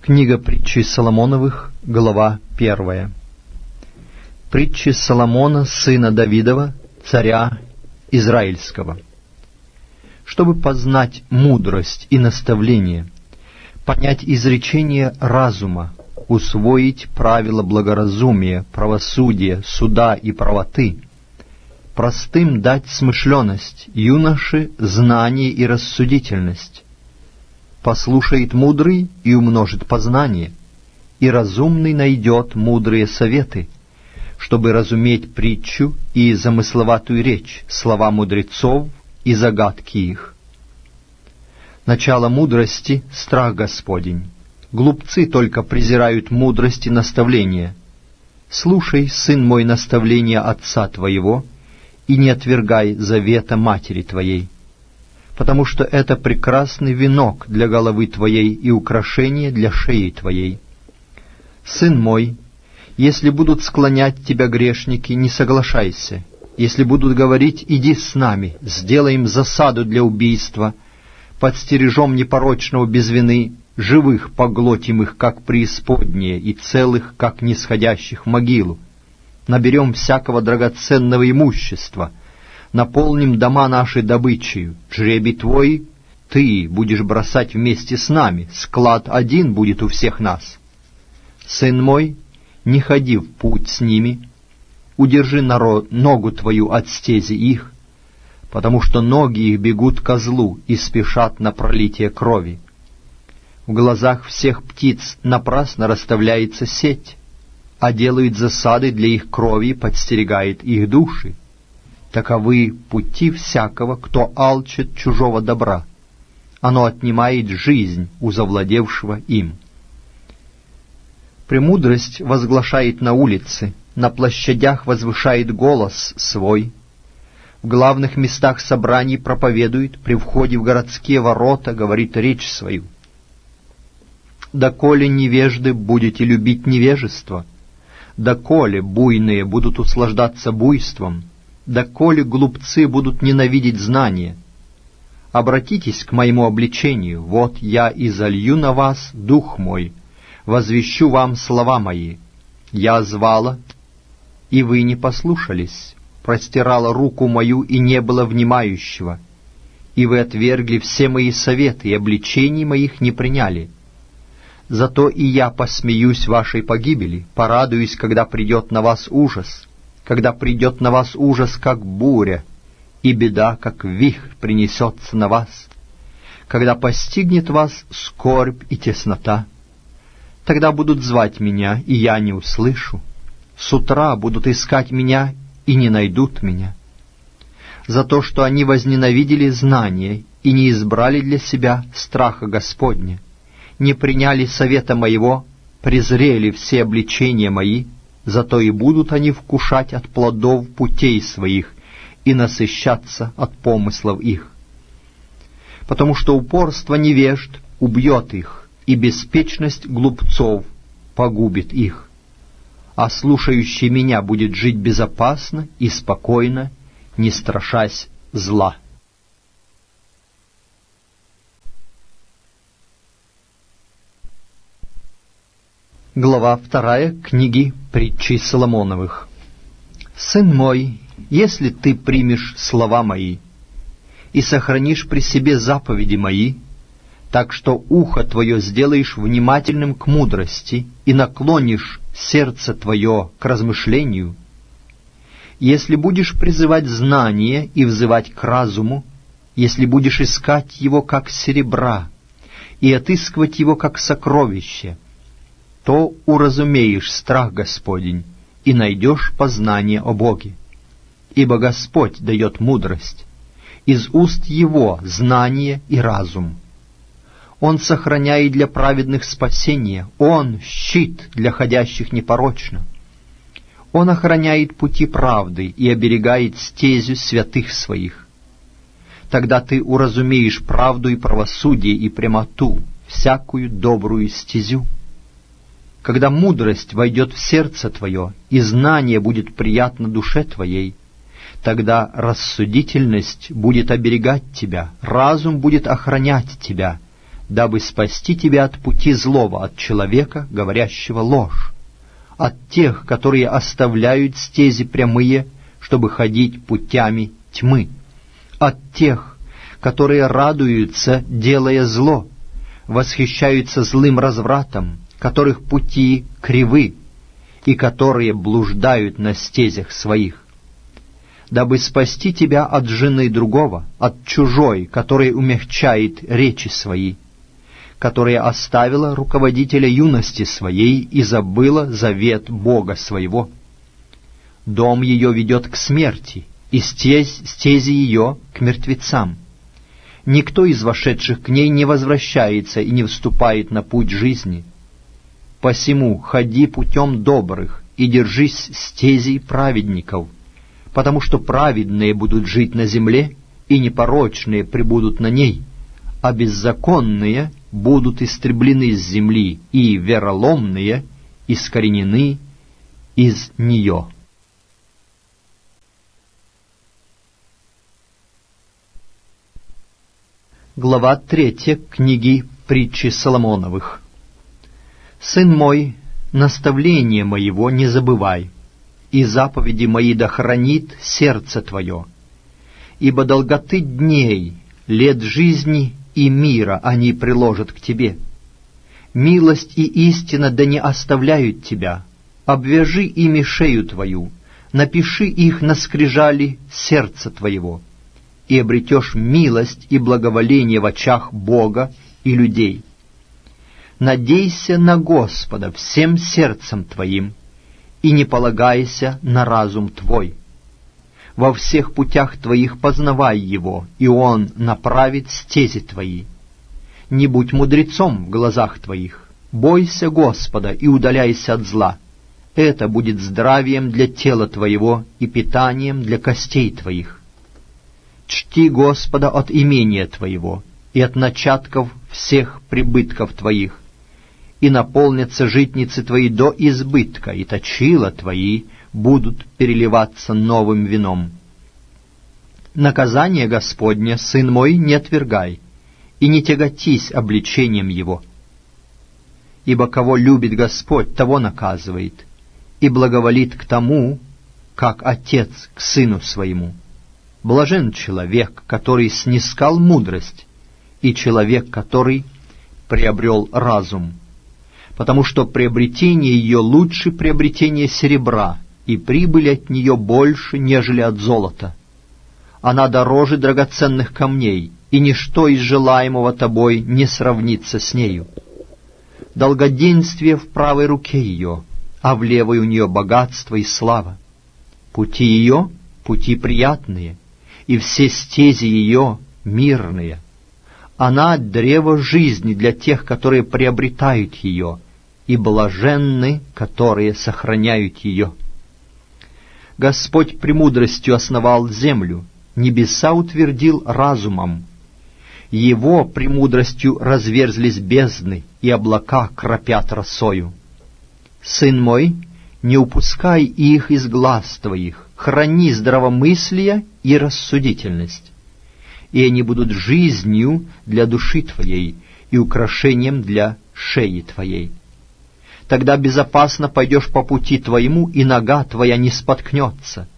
Книга притчей Соломоновых, глава 1. Притчи Соломона, сына Давидова, царя Израильского. Чтобы познать мудрость и наставление, понять изречение разума, усвоить правила благоразумия, правосудия, суда и правоты, простым дать смышленность, юноше знание и рассудительность. Послушает мудрый и умножит познание, и разумный найдет мудрые советы, чтобы разуметь притчу и замысловатую речь, слова мудрецов и загадки их. Начало мудрости — страх Господень. Глупцы только презирают мудрость и наставление. Слушай, сын мой, наставления отца твоего, и не отвергай завета матери твоей, потому что это прекрасный венок для головы твоей и украшение для шеи твоей. Сын мой, если будут склонять тебя грешники, не соглашайся. Если будут говорить: иди с нами, сделаем засаду для убийства, подстережем непорочного без вины, живых поглотим их, как преисподнее, и целых, как нисходящих в могилу. Наберем всякого драгоценного имущества, наполним дома нашей добычею. Жребий твой ты будешь бросать вместе с нами, склад один будет у всех нас. Сын мой, не ходи в путь с ними, удержи ногу твою от стези их, потому что ноги их бегут ко злу и спешат на пролитие крови. В глазах всех птиц напрасно расставляется сеть, а делают засады для их крови и подстерегает их души. Таковы пути всякого, кто алчит чужого добра. Оно отнимает жизнь у завладевшего им. Премудрость возглашает на улице, на площадях возвышает голос свой, в главных местах собраний проповедует, при входе в городские ворота говорит речь свою. Доколе невежды будете любить невежество, доколе буйные будут услаждаться буйством, доколе глупцы будут ненавидеть знание. Обратитесь к моему обличению, вот я изолью на вас дух мой, возвещу вам слова мои. Я звала, и вы не послушались, простирала руку мою, и не было внимающего, и вы отвергли все мои советы, и обличений моих не приняли. Зато и я посмеюсь вашей погибели, порадуюсь, когда придет на вас ужас, когда придет на вас ужас, как буря, и беда, как вихрь, принесется на вас, когда постигнет вас скорбь и теснота. Тогда будут звать меня, и я не услышу. С утра будут искать меня, и не найдут меня. За то, что они возненавидели знание и не избрали для себя страха Господня, не приняли совета моего, презрели все обличения мои, зато и будут они вкушать от плодов путей своих и насыщаться от помыслов их. Потому что упорство невежд убьет их, и беспечность глупцов погубит их. А слушающий меня будет жить безопасно и спокойно, не страшась зла. Глава 2 книги притчей Соломоновых. Сын мой, если ты примешь слова мои и сохранишь при себе заповеди мои, так что ухо твое сделаешь внимательным к мудрости и наклонишь сердце твое к размышлению, если будешь призывать знание и взывать к разуму, если будешь искать его как серебра и отыскивать его как сокровище, то уразумеешь страх Господень и найдешь познание о Боге. Ибо Господь дает мудрость, из уст Его знание и разум. Он сохраняет для праведных спасение, Он — щит для ходящих непорочно. Он охраняет пути правды и оберегает стезю святых своих. Тогда ты уразумеешь правду и правосудие и прямоту, всякую добрую стезю. Когда мудрость войдет в сердце твое, и знание будет приятно душе твоей, тогда рассудительность будет оберегать тебя, разум будет охранять тебя, дабы спасти тебя от пути злого, от человека, говорящего ложь, от тех, которые оставляют стези прямые, чтобы ходить путями тьмы, от тех, которые радуются, делая зло, восхищаются злым развратом, которых пути кривы, и которые блуждают на стезях своих, дабы спасти тебя от жены другого, от чужой, которая умягчает речи свои, которая оставила руководителя юности своей и забыла завет Бога своего. Дом ее ведет к смерти, и стези ее к мертвецам. Никто из вошедших к ней не возвращается и не вступает на путь жизни. Посему ходи путем добрых и держись стезей праведников, потому что праведные будут жить на земле, и непорочные пребудут на ней, а беззаконные будут истреблены с земли, и вероломные искоренены из нее. Глава 3 книги Притчи Соломоновых. «Сын мой, наставление моего не забывай, и заповеди мои да хранит сердце твое, ибо долготы дней, лет жизни и мира они приложат к тебе. Милость и истина да не оставляют тебя, обвяжи ими шею твою, напиши их на скрижали сердца твоего, и обретешь милость и благоволение в очах Бога и людей. Надейся на Господа всем сердцем твоим, и не полагайся на разум твой. Во всех путях твоих познавай Его, и Он направит стези твои. Не будь мудрецом в глазах твоих, бойся Господа и удаляйся от зла. Это будет здравием для тела твоего и питанием для костей твоих. Чти Господа от имения твоего и от начатков всех прибытков твоих, и наполнятся житницы твои до избытка, и точила твои будут переливаться новым вином. Наказание Господне, сын мой, не отвергай, и не тяготись обличением его. Ибо кого любит Господь, того наказывает, и благоволит к тому, как отец к сыну своему. Блажен человек, который снискал мудрость, и человек, который приобрел разум, потому что приобретение ее лучше приобретения серебра, и прибыль от нее больше, нежели от золота. Она дороже драгоценных камней, и ничто из желаемого тобой не сравнится с нею. Долгоденствие в правой руке ее, а в левой у нее богатство и слава. Пути ее — пути приятные, и все стези ее мирные. Она — древо жизни для тех, которые приобретают ее, и блаженны, которые сохраняют ее. Господь премудростью основал землю, небеса утвердил разумом. Его премудростью разверзлись бездны, и облака кропят росою. Сын мой, не упускай их из глаз твоих, храни здравомыслие и рассудительность, и они будут жизнью для души твоей и украшением для шеи твоей. Тогда безопасно пойдешь по пути твоему, и нога твоя не споткнется.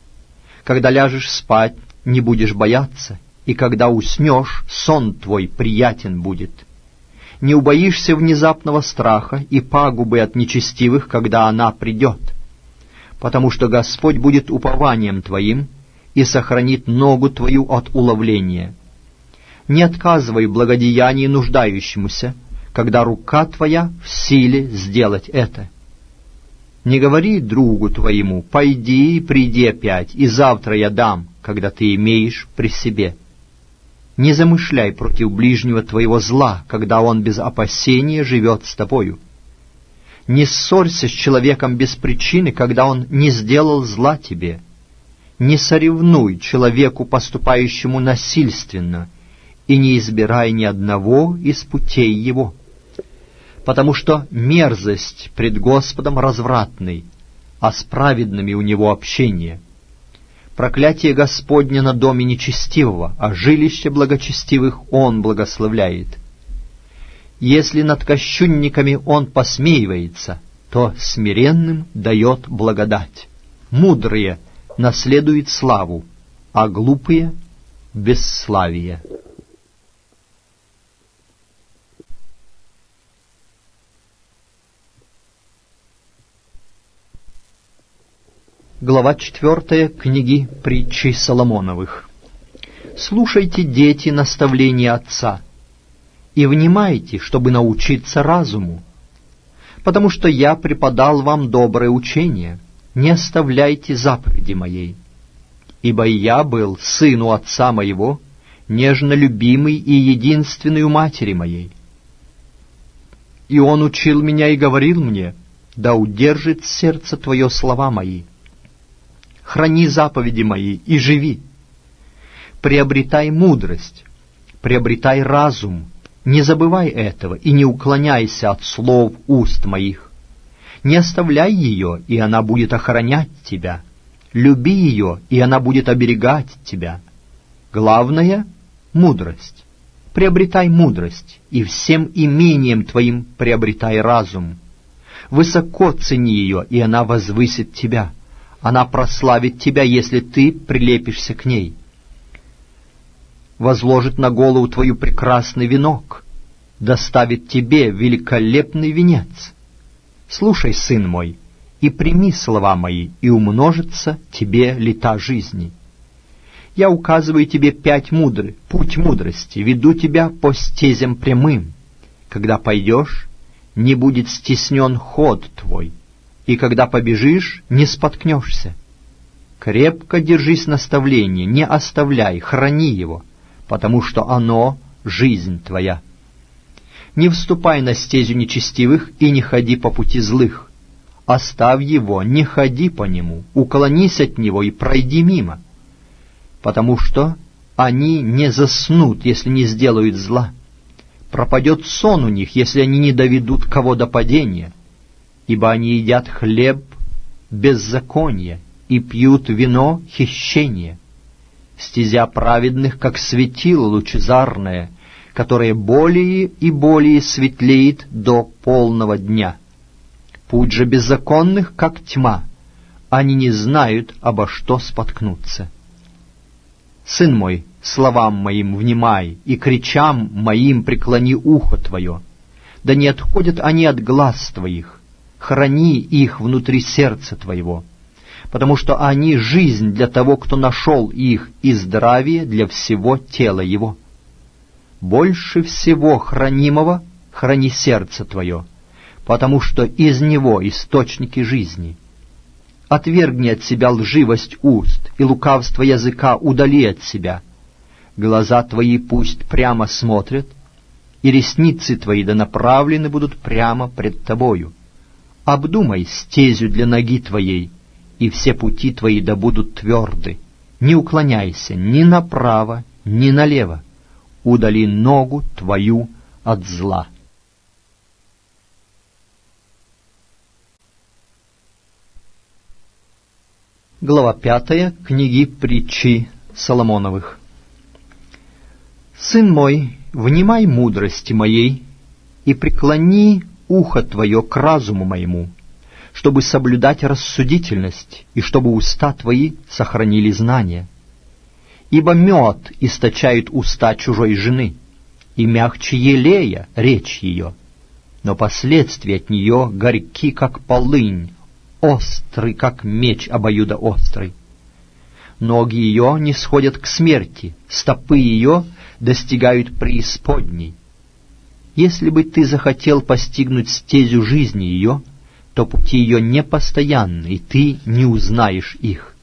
Когда ляжешь спать, не будешь бояться, и когда уснешь, сон твой приятен будет. Не убоишься внезапного страха и пагубы от нечестивых, когда она придет, потому что Господь будет упованием твоим и сохранит ногу твою от уловления. Не отказывай в благодеянии нуждающемуся, когда рука твоя в силе сделать это. Не говори другу твоему: «Пойди и приди опять, и завтра я дам», когда ты имеешь при себе. Не замышляй против ближнего твоего зла, когда он без опасения живет с тобою. Не ссорься с человеком без причины, когда он не сделал зла тебе. Не соревнуй человеку, поступающему насильственно, и не избирай ни одного из путей его. Потому что мерзость пред Господом развратный, а с праведными у него общение. Проклятие Господне на доме нечестивого, а жилище благочестивых он благословляет. Если над кощунниками он посмеивается, то смиренным дает благодать. Мудрые наследуют славу, а глупые — бесславие. Глава 4 книги Притчи Соломоновых. «Слушайте, дети, наставления отца, и внимайте, чтобы научиться разуму. Потому что я преподал вам доброе учение, не оставляйте заповеди моей. Ибо я был сын у отца моего, нежно любимый и единственный у матери моей. И он учил меня и говорил мне: да удержит сердце твое слова мои. Храни заповеди мои и живи. Приобретай мудрость, приобретай разум, не забывай этого и не уклоняйся от слов уст моих. Не оставляй ее, и она будет охранять тебя. Люби ее, и она будет оберегать тебя. Главное — мудрость. Приобретай мудрость, и всем имением твоим приобретай разум. Высоко цени ее, и она возвысит тебя. Она прославит тебя, если ты прилепишься к ней. Возложит на голову твою прекрасный венок, доставит тебе великолепный венец. Слушай, сын мой, и прими слова мои, и умножится тебе лета жизни. Я указываю тебе путь мудрости, веду тебя по стезям прямым. Когда пойдешь, не будет стеснен ход твой, и когда побежишь, не споткнешься. Крепко держись наставления, не оставляй, храни его, потому что оно — жизнь твоя. Не вступай на стезю нечестивых и не ходи по пути злых. Оставь его, не ходи по нему, уклонись от него и пройди мимо, потому что они не заснут, если не сделают зла. Пропадет сон у них, если они не доведут кого до падения, ибо они едят хлеб беззакония и пьют вино хищения. Стезя праведных, как светило лучезарное, которое более и более светлеет до полного дня. Путь же беззаконных, как тьма, они не знают, обо что споткнуться. Сын мой, словам моим внимай, и кричам моим преклони ухо твое. Да не отходят они от глаз твоих, храни их внутри сердца твоего, потому что они — жизнь для того, кто нашел их, и здравие для всего тела его. Больше всего хранимого храни сердце твое, потому что из него источники жизни. Отвергни от себя лживость уст, и лукавство языка удали от себя. Глаза твои пусть прямо смотрят, и ресницы твои да направлены будут прямо пред тобою. Обдумай стезю для ноги твоей, и все пути твои да будут тверды. Не уклоняйся ни направо, ни налево. Удали ногу твою от зла. Глава 5 книги Притчи Соломоновых. «Сын мой, внимай мудрости моей и преклони ухо твое к разуму моему, чтобы соблюдать рассудительность и чтобы уста твои сохранили знания. Ибо мед источает уста чужой жены, и мягче елея речь ее, но последствия от нее горьки, как полынь, острый, как меч обоюдоострый. Ноги ее не сходят к смерти, стопы ее достигают преисподней. Если бы ты захотел постигнуть стезю жизни ее, то пути ее непостоянны, и ты не узнаешь их.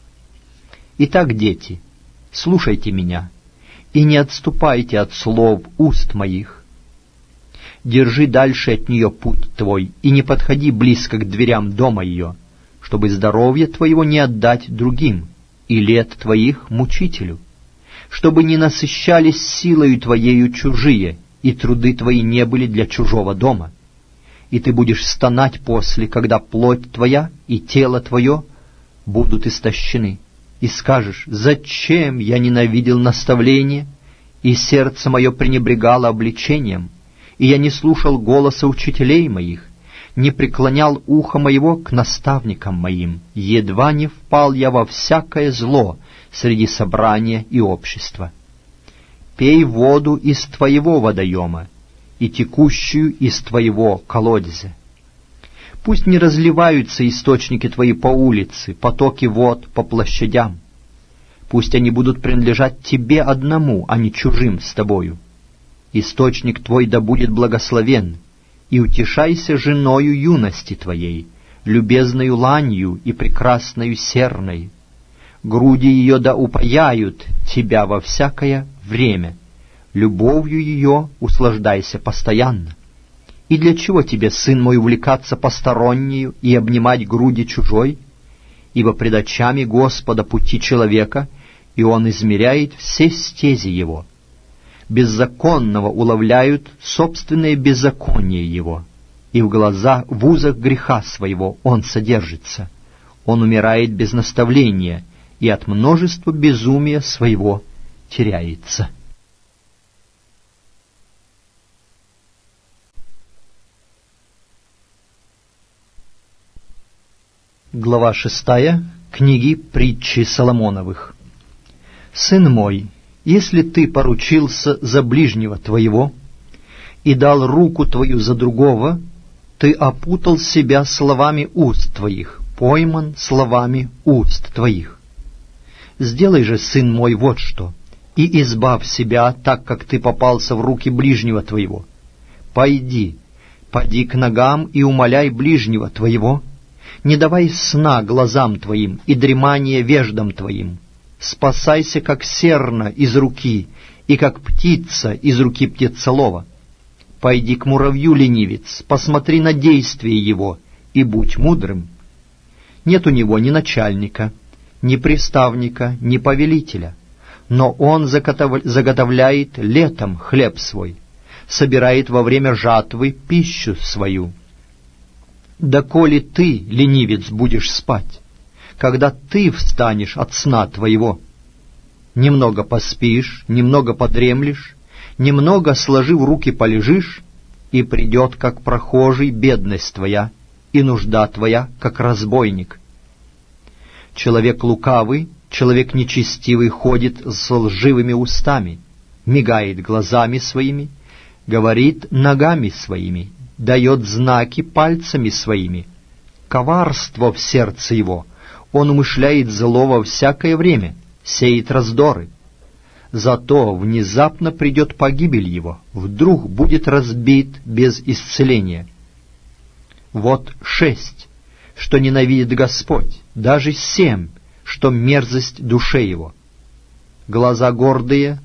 Итак, дети, слушайте меня, и не отступайте от слов уст моих. Держи дальше от нее путь твой, и не подходи близко к дверям дома ее, чтобы здоровье твоего не отдать другим, и лет твоих мучителю, чтобы не насыщались силою твоею чужие, и труды твои не были для чужого дома. И ты будешь стонать после, когда плоть твоя и тело твое будут истощены, и скажешь: зачем я ненавидел наставление, и сердце мое пренебрегало обличением, и я не слушал голоса учителей моих, не преклонял ухо моего к наставникам моим, едва не впал я во всякое зло среди собрания и общества. Пей воду из твоего водоема и текущую из твоего колодезя. Пусть не разливаются источники твои по улице, потоки вод по площадям. Пусть они будут принадлежать тебе одному, а не чужим с тобою. Источник твой да будет благословен, и утешайся женою юности твоей, любезною ланью и прекрасною серной. Груди ее да упаяют тебя во всякое время, любовью ее услаждайся постоянно. И для чего тебе, сын мой, увлекаться постороннею и обнимать груди чужой? Ибо пред очами Господа пути человека, и Он измеряет все стези его. Беззаконного уловляют собственное беззаконие его, и в узах греха своего он содержится. Он умирает без наставления, и от множества безумия своего теряется. Глава 6 книги Притчи Соломоновых. «Сын мой, если ты поручился за ближнего твоего и дал руку твою за другого, ты опутал себя словами уст твоих, пойман словами уст твоих. Сделай же, сын мой, вот что, и избавь себя, так как ты попался в руки ближнего твоего. Поди к ногам и умоляй ближнего твоего, не давай сна глазам твоим и дремания веждам твоим. Спасайся, как серна из руки, и как птица из руки птицелова. Пойди к муравью, ленивец, посмотри на действие его, и будь мудрым. Нет у него ни начальника, ни приставника, ни повелителя, но он заготовляет летом хлеб свой, собирает во время жатвы пищу свою. Доколе ты, ленивец, будешь спать, когда ты встанешь от сна твоего? Немного поспишь, немного подремлешь, немного, сложив руки, полежишь, и придет, как прохожий, бедность твоя, и нужда твоя, как разбойник. Человек лукавый, человек нечестивый ходит с лживыми устами, мигает глазами своими, говорит ногами своими, дает знаки пальцами своими. Коварство в сердце его, он умышляет зло во всякое время, сеет раздоры. Зато внезапно придет погибель его, вдруг будет разбит без исцеления. Вот 6, что ненавидит Господь, даже 7, что мерзость душе его. Глаза гордые,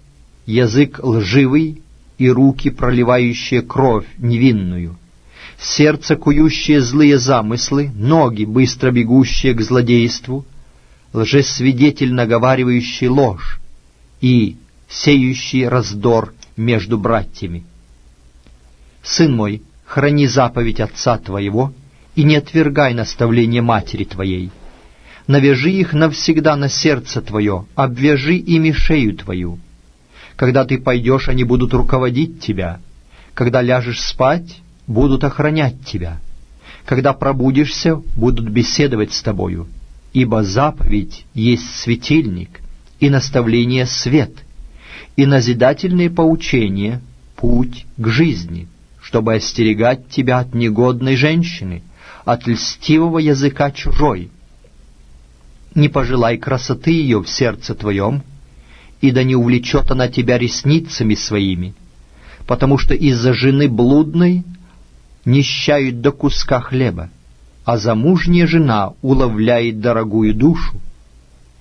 язык лживый и руки, проливающие кровь невинную. Сердце, кующее злые замыслы, ноги, быстро бегущие к злодейству, лжесвидетель, наговаривающий ложь, и сеющий раздор между братьями. Сын мой, храни заповедь отца твоего, и не отвергай наставления матери твоей. Навяжи их навсегда на сердце твое, обвяжи ими шею твою. Когда ты пойдешь, они будут руководить тебя. Когда ляжешь спать, будут охранять тебя. Когда пробудишься, будут беседовать с тобою. Ибо заповедь есть светильник, и наставление — свет, и назидательные поучения — путь к жизни, чтобы остерегать тебя от негодной женщины, от льстивого языка чужой. Не пожелай красоты ее в сердце твоем, и да не увлечет она тебя ресницами своими, потому что из-за жены блудной нищают до куска хлеба, а замужняя жена уловляет дорогую душу.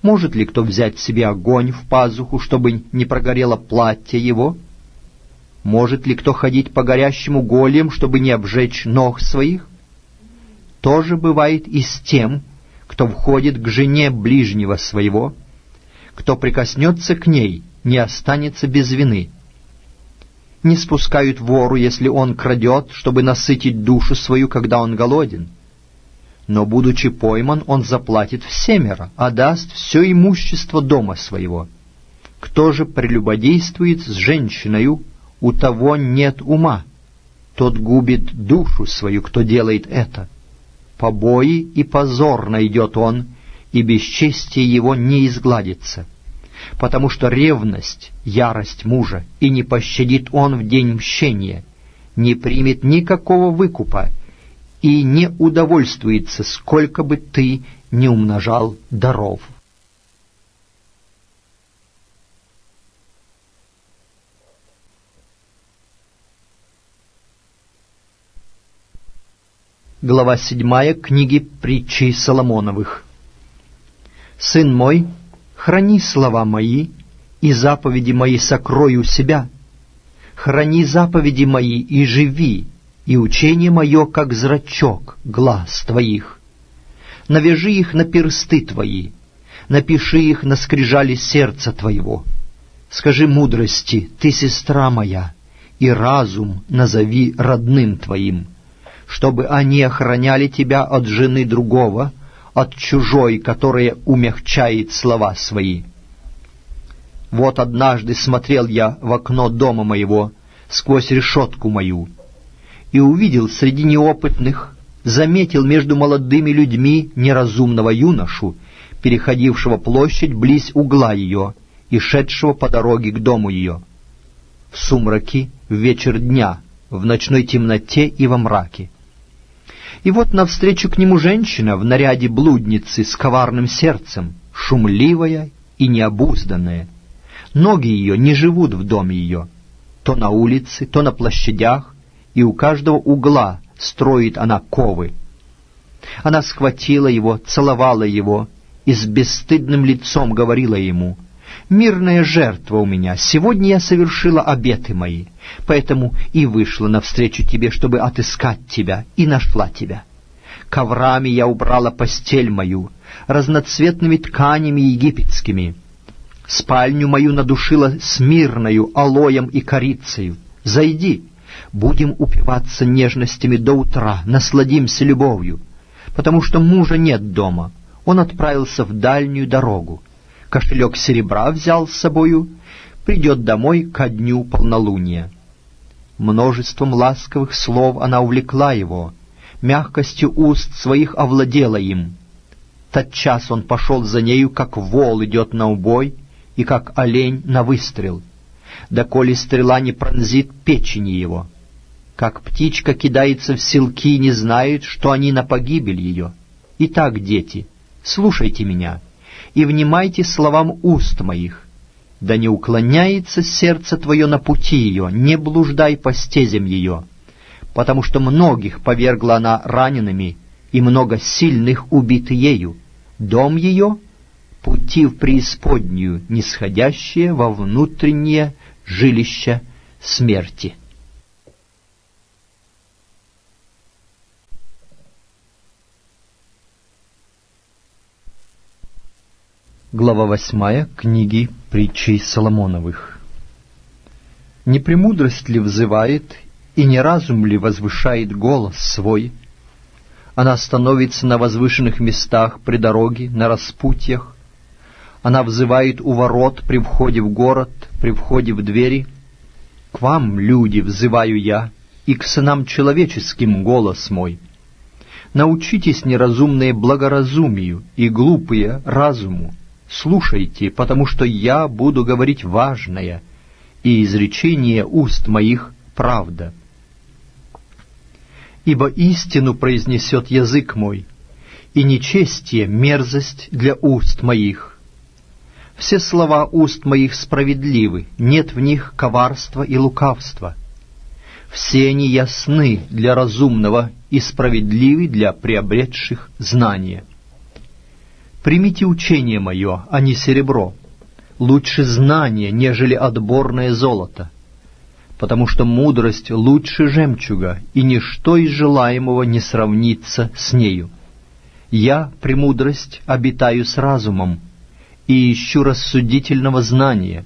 Может ли кто взять себе огонь в пазуху, чтобы не прогорело платье его? Может ли кто ходить по горящему голем, чтобы не обжечь ног своих? То же бывает и с тем, кто входит к жене ближнего своего, кто прикоснется к ней, не останется без вины. Не спускают вору, если он крадет, чтобы насытить душу свою, когда он голоден. Но, будучи пойман, он заплатит всемеро, а даст все имущество дома своего. Кто же прелюбодействует с женщиною, у того нет ума, тот губит душу свою, кто делает это. Побои и позор найдет он, и бесчестие его не изгладится. Потому что ревность — ярость мужа, и не пощадит он в день мщения, не примет никакого выкупа, и не удовольствуется, сколько бы ты ни умножал даров. Глава 7 книги Притчей Соломоновых. «Сын мой, храни слова мои, и заповеди мои сокрой у себя. Храни заповеди мои и живи, и учение мое, как зрачок глаз твоих. Навяжи их на персты твои, напиши их на скрижали сердца твоего. Скажи мудрости, ты сестра моя, и разум назови родным твоим, чтобы они охраняли тебя от жены другого, от чужой, которая умягчает слова свои. Вот однажды смотрел я в окно дома моего, сквозь решетку мою, и увидел среди неопытных, заметил между молодыми людьми неразумного юношу, переходившего площадь близ угла ее и шедшего по дороге к дому ее. В сумраке, в вечер дня, в ночной темноте и во мраке. И вот навстречу к нему женщина в наряде блудницы с коварным сердцем, шумливая и необузданная. Ноги ее не живут в доме ее, то на улице, то на площадях, и у каждого угла строит она ковы. Она схватила его, целовала его, и с бесстыдным лицом говорила ему: «Мирная жертва у меня, сегодня я совершила обеты мои, поэтому и вышла навстречу тебе, чтобы отыскать тебя, и нашла тебя. Коврами я убрала постель мою, разноцветными тканями египетскими. Спальню мою надушила смирною, алоем и корицею. Зайди, будем упиваться нежностями до утра, насладимся любовью, потому что мужа нет дома, он отправился в дальнюю дорогу. Кошелек серебра взял с собою, придет домой ко дню полнолуния». Множеством ласковых слов она увлекла его, мягкостью уст своих овладела им. Тотчас он пошел за нею, как вол идет на убой, и как олень на выстрел, доколе стрела не пронзит печени его. Как птичка кидается в селки и не знает, что они на погибель ее. Итак, дети, слушайте меня и внимайте словам уст моих. Да не уклоняется сердце твое на пути ее, не блуждай по стезям ее, потому что многих повергла она ранеными, и много сильных убиты ею. Дом ее — пути в преисподнюю, нисходящие во внутреннее жилище смерти». Глава 8 книги Притчей Соломоновых. «Не премудрость ли взывает, и не разум ли возвышает голос свой? Она становится на возвышенных местах при дороге, на распутьях. Она взывает у ворот при входе в город, при входе в двери. К вам, люди, взываю я, и к сынам человеческим голос мой. Научитесь, неразумные, благоразумию, и глупые разуму. Слушайте, потому что я буду говорить важное, и изречение уст моих — правда. Ибо истину произнесет язык мой, и нечестие — мерзость для уст моих. Все слова уст моих справедливы, нет в них коварства и лукавства. Все они ясны для разумного и справедливы для приобретших знания. Примите учение мое, а не серебро, лучше знание, нежели отборное золото, потому что мудрость лучше жемчуга, и ничто из желаемого не сравнится с нею. Я, премудрость, обитаю с разумом, и ищу рассудительного знания.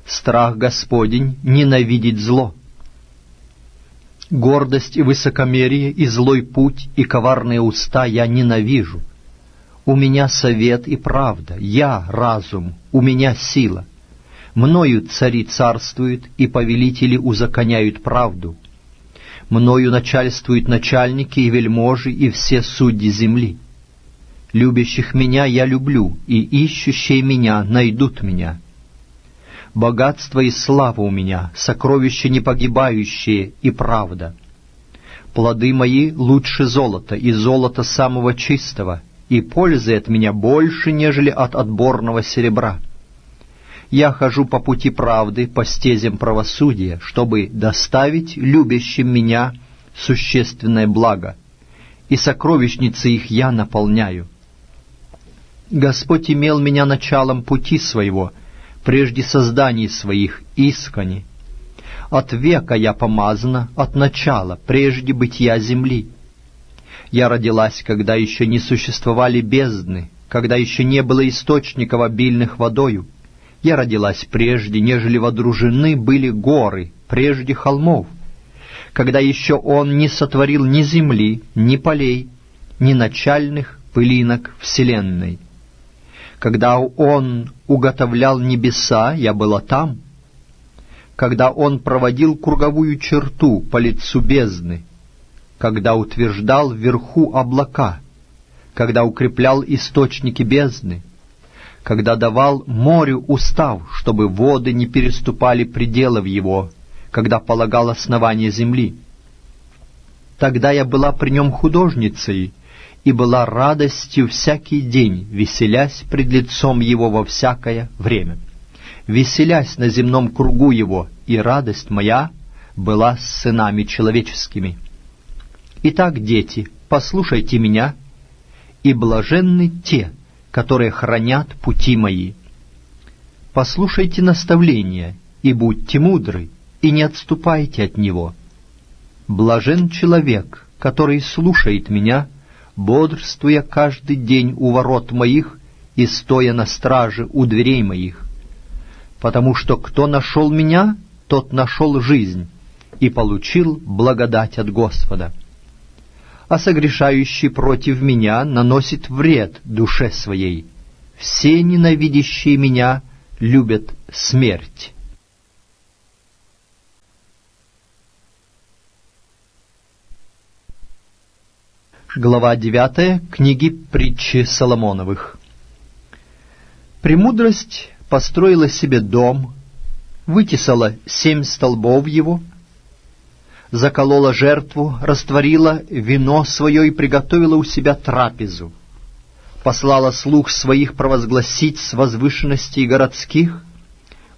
Страх Господень ненавидит зло. Гордость и высокомерие, и злой путь, и коварные уста я ненавижу. У меня совет и правда, я разум, у меня сила. Мною цари царствуют, и повелители узаконяют правду. Мною начальствуют начальники и вельможи, и все судьи земли. Любящих меня я люблю, и ищущие меня найдут меня. Богатство и слава у меня, сокровища непогибающие и правда. Плоды мои лучше золота, и золота самого чистого, и пользы от меня больше, нежели от отборного серебра. Я хожу по пути правды, по стезям правосудия, чтобы доставить любящим меня существенное благо, и сокровищницы их я наполняю. Господь имел меня началом пути своего, прежде созданий своих искони. От века я помазана, от начала, прежде бытия земли. Я родилась, когда еще не существовали бездны, когда еще не было источников, обильных водою. Я родилась прежде, нежели водружены были горы, прежде холмов, когда еще Он не сотворил ни земли, ни полей, ни начальных пылинок вселенной. Когда Он уготовлял небеса, я была там. Когда Он проводил круговую черту по лицу бездны, когда утверждал вверху облака, когда укреплял источники бездны, когда давал морю устав, чтобы воды не переступали пределов его, когда полагал основание земли. Тогда я была при нем художницей, и была радостью всякий день, веселясь пред лицом его во всякое время, веселясь на земном кругу его, и радость моя была с сынами человеческими. Итак, дети, послушайте меня, и блаженны те, которые хранят пути мои. Послушайте наставления, и будьте мудры, и не отступайте от него. Блажен человек, который слушает меня, бодрствуя каждый день у ворот моих и стоя на страже у дверей моих. Потому что кто нашел меня, тот нашел жизнь и получил благодать от Господа. А согрешающий против меня наносит вред душе своей. Все ненавидящие меня любят смерть. Глава 9 книги Притчи Соломоновых. «Премудрость построила себе дом, вытесала 7 столбов его, заколола жертву, растворила вино свое и приготовила у себя трапезу, послала слуг своих провозгласить с возвышенностей городских: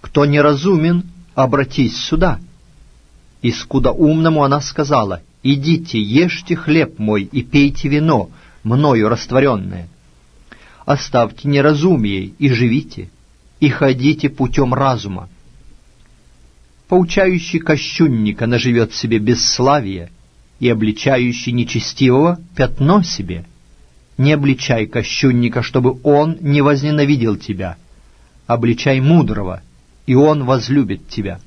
кто неразумен, обратись сюда. И скудоумному она сказала: идите, ешьте хлеб мой и пейте вино, мною растворенное. Оставьте неразумие и живите, и ходите путем разума. Поучающий кощунника наживет себе бесславие, и обличающий нечестивого пятно себе. Не обличай кощунника, чтобы он не возненавидел тебя. Обличай мудрого, и он возлюбит тебя.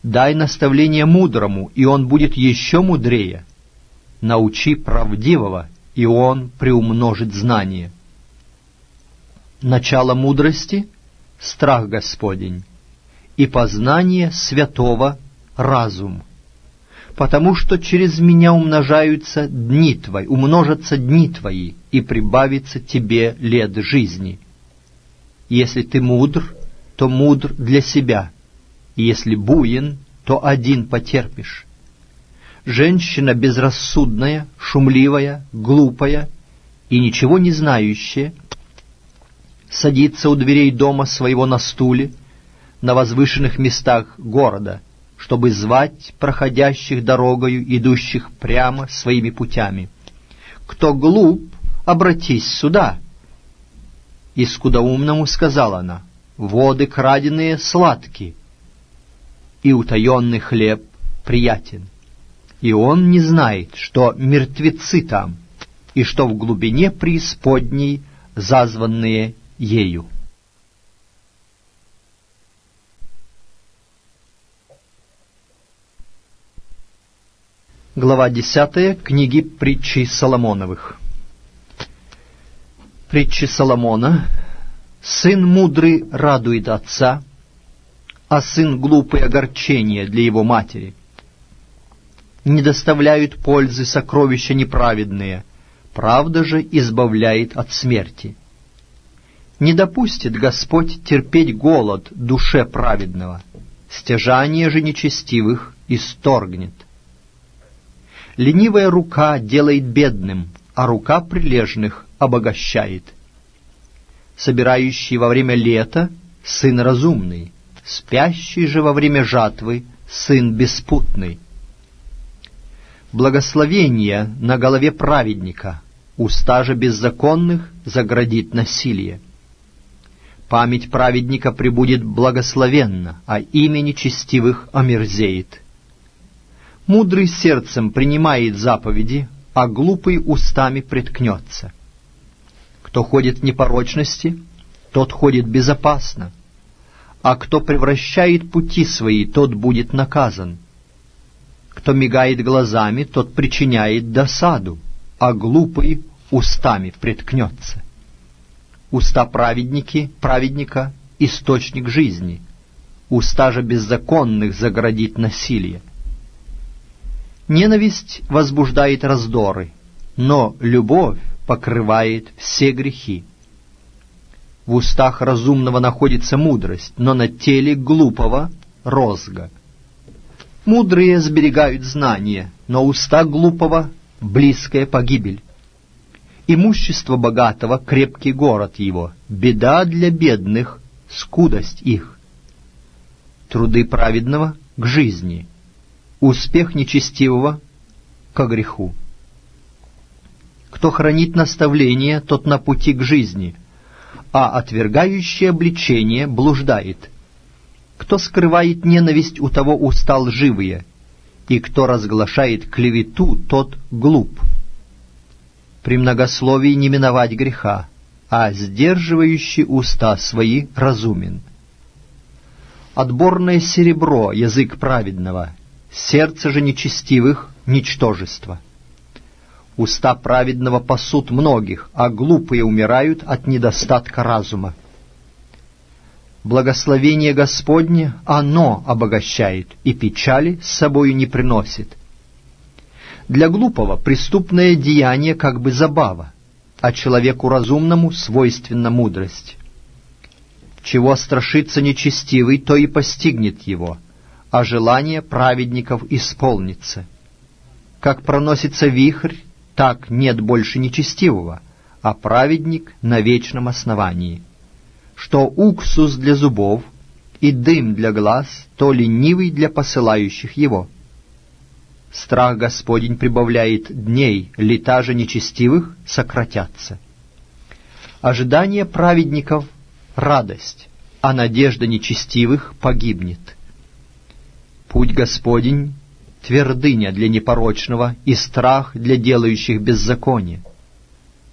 Дай наставление мудрому, и он будет еще мудрее. Научи правдивого, и он приумножит знание. Начало мудрости — страх Господень, и познание святого — разум. Потому что через меня умножаются дни твои, умножатся дни твои, и прибавится тебе лет жизни. Если ты мудр, то мудр для себя, и если буин, то один потерпишь. Женщина безрассудная, шумливая, глупая и ничего не знающая садится у дверей дома своего на стуле, на возвышенных местах города, чтобы звать проходящих дорогою, идущих прямо своими путями. Кто глуп, обратись сюда. И скудоумному сказала она: воды краденые сладки, и утаенный хлеб приятен. И он не знает, что мертвецы там, и что в глубине преисподней зазванные ею. Глава 10 книги Притчи Соломоновых. Притчи Соломона. Сын мудрый радует отца, а сын глупый — огорчение для его матери. не доставляют пользы сокровища неправедные, правда же избавляет от смерти. Не допустит Господь терпеть голод душе праведного, стяжание же нечестивых исторгнет. Ленивая рука делает бедным, а рука прилежных обогащает. Собирающий во время лета — сын разумный, спящий же во время жатвы — сын беспутный. Благословение на голове праведника, уста же беззаконных заградит насилие. Память праведника пребудет благословенна, а имя нечестивых омерзеет. Мудрый сердцем принимает заповеди, а глупый устами приткнется. Кто ходит в непорочности, тот ходит безопасно, а кто превращает пути свои, тот будет наказан. Кто мигает глазами, тот причиняет досаду, а глупый устами приткнется. Уста праведника — источник жизни, уста же беззаконных заградит насилие. Ненависть возбуждает раздоры, но любовь покрывает все грехи. В устах разумного находится мудрость, но на теле глупого — розга. Мудрые сберегают знания, но уста глупого — близкая погибель. Имущество богатого — крепкий город его, беда для бедных — скудость их. Труды праведного — к жизни, успех нечестивого — ко греху. Кто хранит наставление, тот на пути к жизни, а отвергающий обличение блуждает. Кто скрывает ненависть, у того уста лживые, и кто разглашает клевету, тот глуп. При многословии не миновать греха, а сдерживающий уста свои разумен. Отборное серебро — язык праведного, сердце же нечестивых — ничтожество. Уста праведного пасут многих, а глупые умирают от недостатка разума. Благословение Господне оно обогащает, и печали с собою не приносит. Для глупого преступное деяние как бы забава, а человеку разумному свойственна мудрость. Чего страшится нечестивый, то и постигнет его, а желание праведников исполнится. Как проносится вихрь, так нет больше нечестивого, а праведник на вечном основании. Что уксус для зубов и дым для глаз, то ленивый для посылающих его. Страх Господень прибавляет дней, лета же нечестивых сократятся. Ожидание праведников — радость, а надежда нечестивых погибнет. Путь Господень — твердыня для непорочного и страх для делающих беззаконие.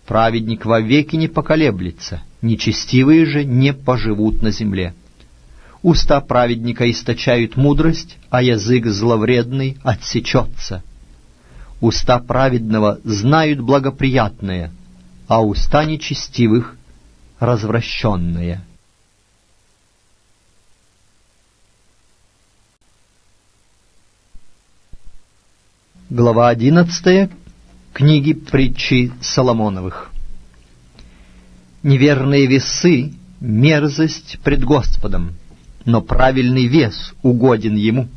Праведник вовеки не поколеблется, нечестивые же не поживут на земле. Уста праведника источают мудрость, а язык зловредный отсечется. Уста праведного знают благоприятное, а уста нечестивых — развращенные. Глава 11 книги Притчи Соломоновых. Неверные весы — мерзость пред Господом, но правильный вес угоден Ему.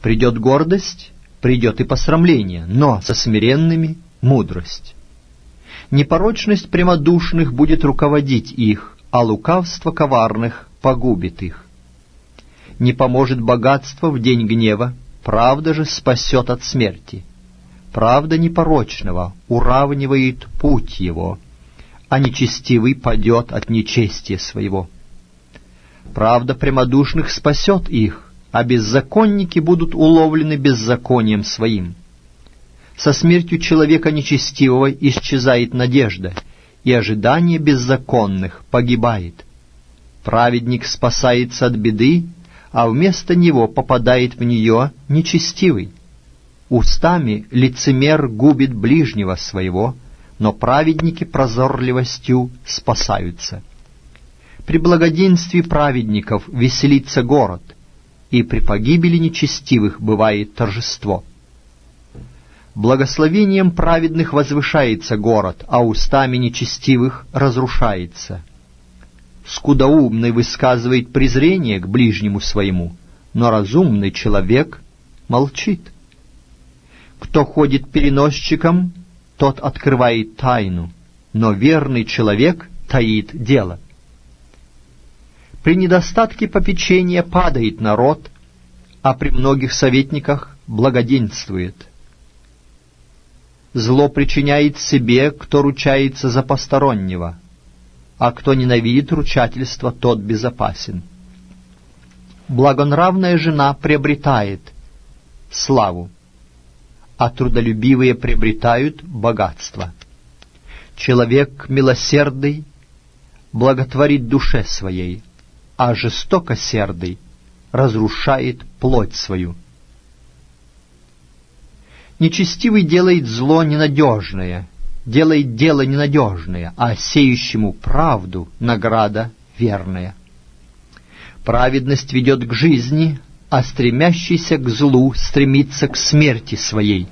Придет гордость, придет и посрамление, но со смиренными — мудрость. Непорочность прямодушных будет руководить их, а лукавство коварных погубит их. Не поможет богатство в день гнева, правда же спасет от смерти. Правда непорочного уравнивает путь его, а нечестивый падет от нечестия своего. Правда прямодушных спасет их, а беззаконники будут уловлены беззаконием своим. Со смертью человека нечестивого исчезает надежда, и ожидание беззаконных погибает. Праведник спасается от беды, а вместо него попадает в нее нечестивый. Устами лицемер губит ближнего своего, но праведники прозорливостью спасаются. При благоденствии праведников веселится город, и при погибели нечестивых бывает торжество. Благословением праведных возвышается город, а устами нечестивых разрушается. Скудоумный высказывает презрение к ближнему своему, но разумный человек молчит. Кто ходит переносчиком, тот открывает тайну, но верный человек таит дело. При недостатке попечения падает народ, а при многих советниках благоденствует. Зло причиняет себе, кто ручается за постороннего, а кто ненавидит ручательство, тот безопасен. Благонравная жена приобретает славу, а трудолюбивые приобретают богатство. Человек милосердный благотворит душе своей, а жестокосердый разрушает плоть свою. Нечестивый делает зло ненадежное, делает дело ненадежное, а сеющему правду награда верная. Праведность ведет к жизни, а стремящийся к злу стремится к смерти своей.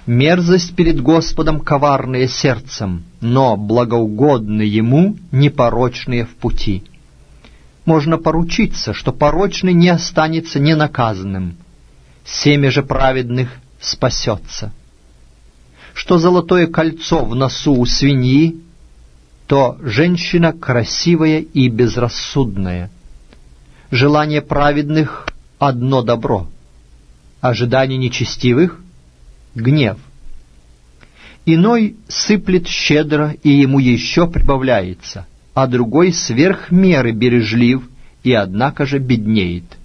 Мерзость перед Господом коварная сердцем, но благоугодны Ему непорочные в пути. Можно поручиться, что порочный не останется ненаказанным, семя же праведных спасется. Что золотое кольцо в носу у свиньи, то женщина красивая и безрассудная. Желание праведных — одно добро, ожидание нечестивых — гнев. Иной сыплет щедро, и ему еще прибавляется, а другой сверх меры бережлив, и однако же беднеет.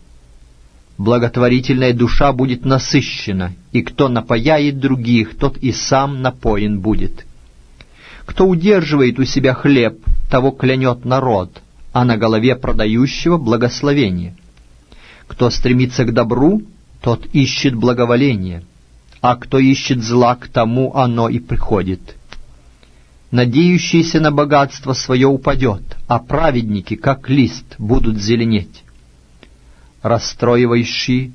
Благотворительная душа будет насыщена, и кто напояет других, тот и сам напоен будет. Кто удерживает у себя хлеб, того клянет народ, а на голове продающего благословение. Кто стремится к добру, тот ищет благоволение, а кто ищет зла, к тому оно и приходит. Надеющийся на богатство свое упадет, а праведники, как лист, будут зеленеть. Расстроивающий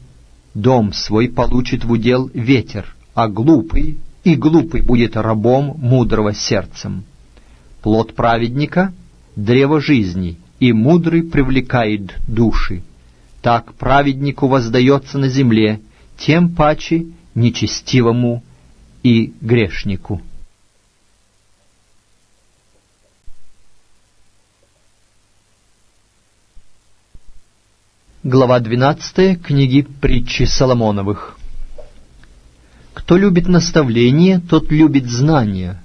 дом свой получит в удел ветер, а глупый будет рабом мудрого сердцем. Плод праведника — древо жизни, и мудрый привлекает души. Так праведнику воздается на земле, тем паче нечестивому и грешнику. Глава 12 книги Притчи Соломоновых. Кто любит наставление, тот любит знание,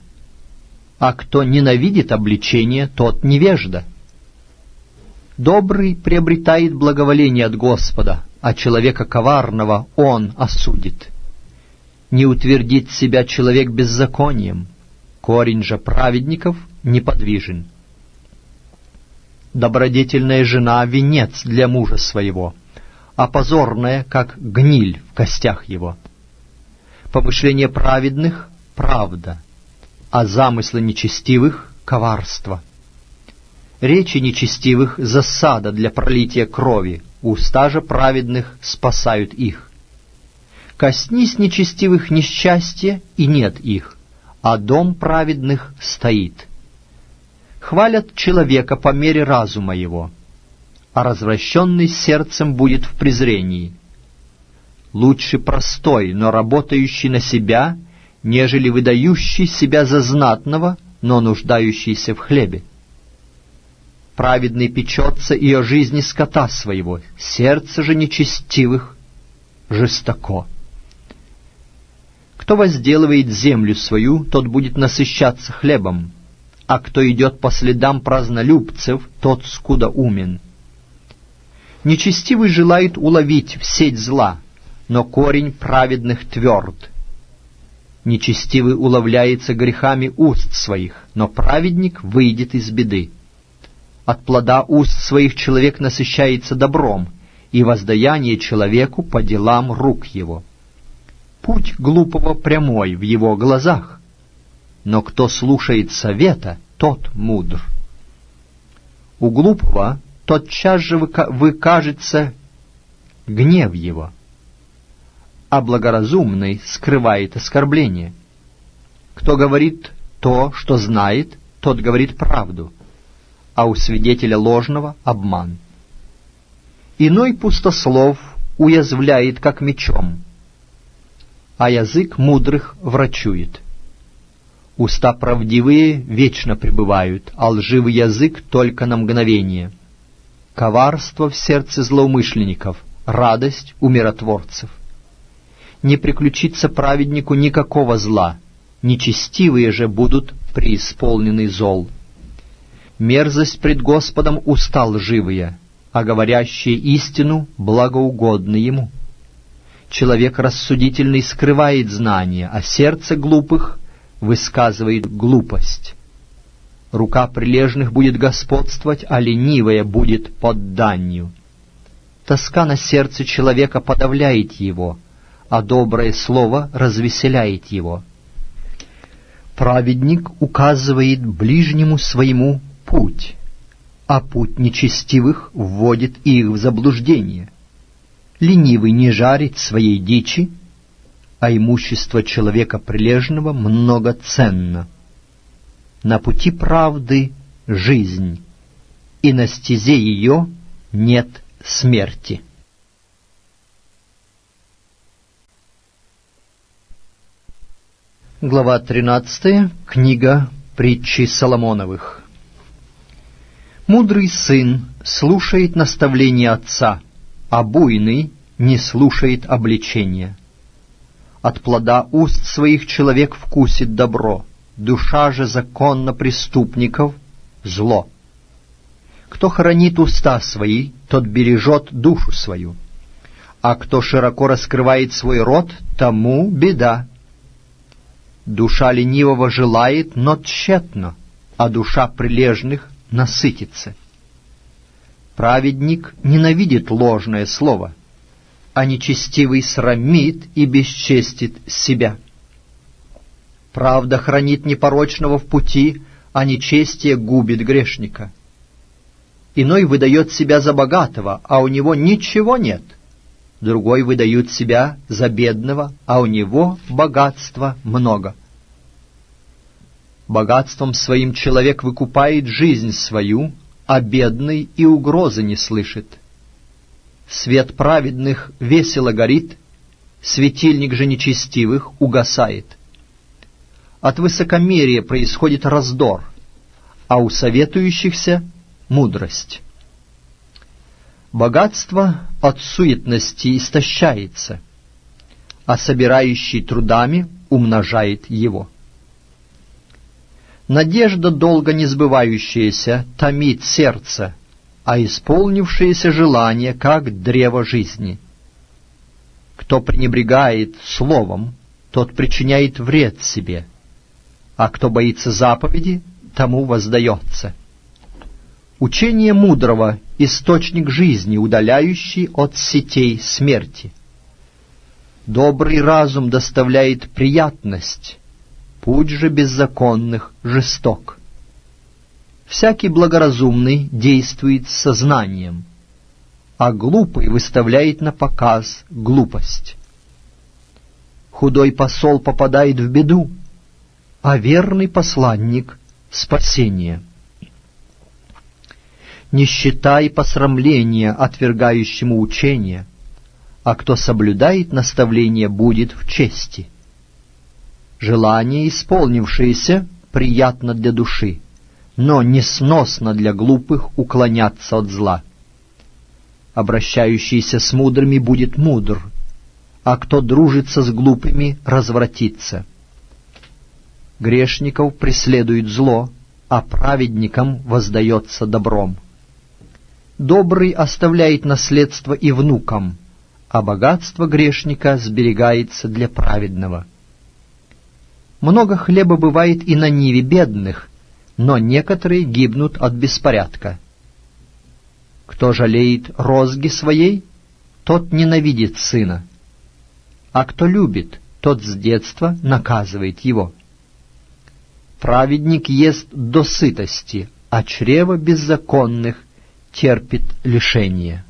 а кто ненавидит обличение, тот невежда. Добрый приобретает благоволение от Господа, а человека коварного Он осудит. Не утвердит себя человек беззаконием, корень же праведников неподвижен. Добродетельная жена — венец для мужа своего, а позорная, как гниль в костях его. Помышления праведных — правда, а замыслы нечестивых — коварство. Речи нечестивых — засада для пролития крови, уста же праведных спасают их. Коснись нечестивых несчастья, и нет их, а дом праведных стоит. Хвалят человека по мере разума его, а развращенный сердцем будет в презрении. Лучше простой, но работающий на себя, нежели выдающий себя за знатного, но нуждающийся в хлебе. Праведный печется и о жизни скота своего, сердце же нечестивых жестоко. Кто возделывает землю свою, тот будет насыщаться хлебом, а кто идет по следам празднолюбцев, тот скудоумен. Нечестивый желает уловить в сеть зла, но корень праведных тверд. Нечестивый уловляется грехами уст своих, но праведник выйдет из беды. От плода уст своих человек насыщается добром, и воздаяние человеку по делам рук его. Путь глупого прямой в его глазах, но кто слушает совета, тот мудр. У глупого тотчас же выкажется гнев его, а благоразумный скрывает оскорбление. Кто говорит то, что знает, тот говорит правду, а у свидетеля ложного — обман. Иной пустослов уязвляет, как мечом, а язык мудрых врачует. Уста правдивые вечно пребывают, а лживый язык только на мгновение. Коварство в сердце злоумышленников, радость у миротворцев. Не приключится праведнику никакого зла, нечестивые же будут преисполнены зол. Мерзость пред Господом уста лживые, а говорящие истину благоугодны Ему. Человек рассудительный скрывает знания, а сердце глупых высказывает глупость. Рука прилежных будет господствовать, а ленивая будет под данью. Тоска на сердце человека подавляет его, а доброе слово развеселяет его. Праведник указывает ближнему своему путь, а путь нечестивых вводит их в заблуждение. Ленивый не жарит своей дичи, а имущество человека прилежного многоценно. На пути правды жизнь, и на стезе ее нет смерти. Глава 13. Книга притчи Соломоновых. Мудрый сын слушает наставления отца, а буйный не слушает обличения. От плода уст своих человек вкусит добро, душа же законно преступников — зло. Кто хранит уста свои, тот бережет душу свою, а кто широко раскрывает свой рот, тому беда. Душа ленивого желает, но тщетно, а душа прилежных насытится. Праведник ненавидит ложное слово, а нечестивый срамит и бесчестит себя. Правда хранит непорочного в пути, а нечестие губит грешника. Иной выдает себя за богатого, а у него ничего нет. Другой выдает себя за бедного, а у него богатства много. Богатством своим человек выкупает жизнь свою, а бедный и угрозы не слышит. Свет праведных весело горит, светильник же нечестивых угасает. От высокомерия происходит раздор, а у советующихся — мудрость. Богатство от суетности истощается, а собирающий трудами умножает его. Надежда, долго не сбывающаяся, томит сердце, а исполнившееся желание, как древо жизни. Кто пренебрегает словом, тот причиняет вред себе, а кто боится заповеди, тому воздается. Учение мудрого — источник жизни, удаляющий от сетей смерти. Добрый разум доставляет приятность, путь же беззаконных жесток. Всякий благоразумный действует с сознанием, а глупый выставляет на показ глупость. Худой посол попадает в беду, а верный посланник — спасение. Нищета и посрамление отвергающему учение, а кто соблюдает наставление, будет в чести. Желание, исполнившееся, приятно для души, но несносно для глупых уклоняться от зла. Обращающийся с мудрыми будет мудр, а кто дружится с глупыми, развратится. Грешников преследует зло, а праведникам воздается добром. Добрый оставляет наследство и внукам, а богатство грешника сберегается для праведного. Много хлеба бывает и на ниве бедных, но некоторые гибнут от беспорядка. Кто жалеет розги своей, тот ненавидит сына, а кто любит, тот с детства наказывает его. Праведник ест до сытости, а чрево беззаконных терпит лишение.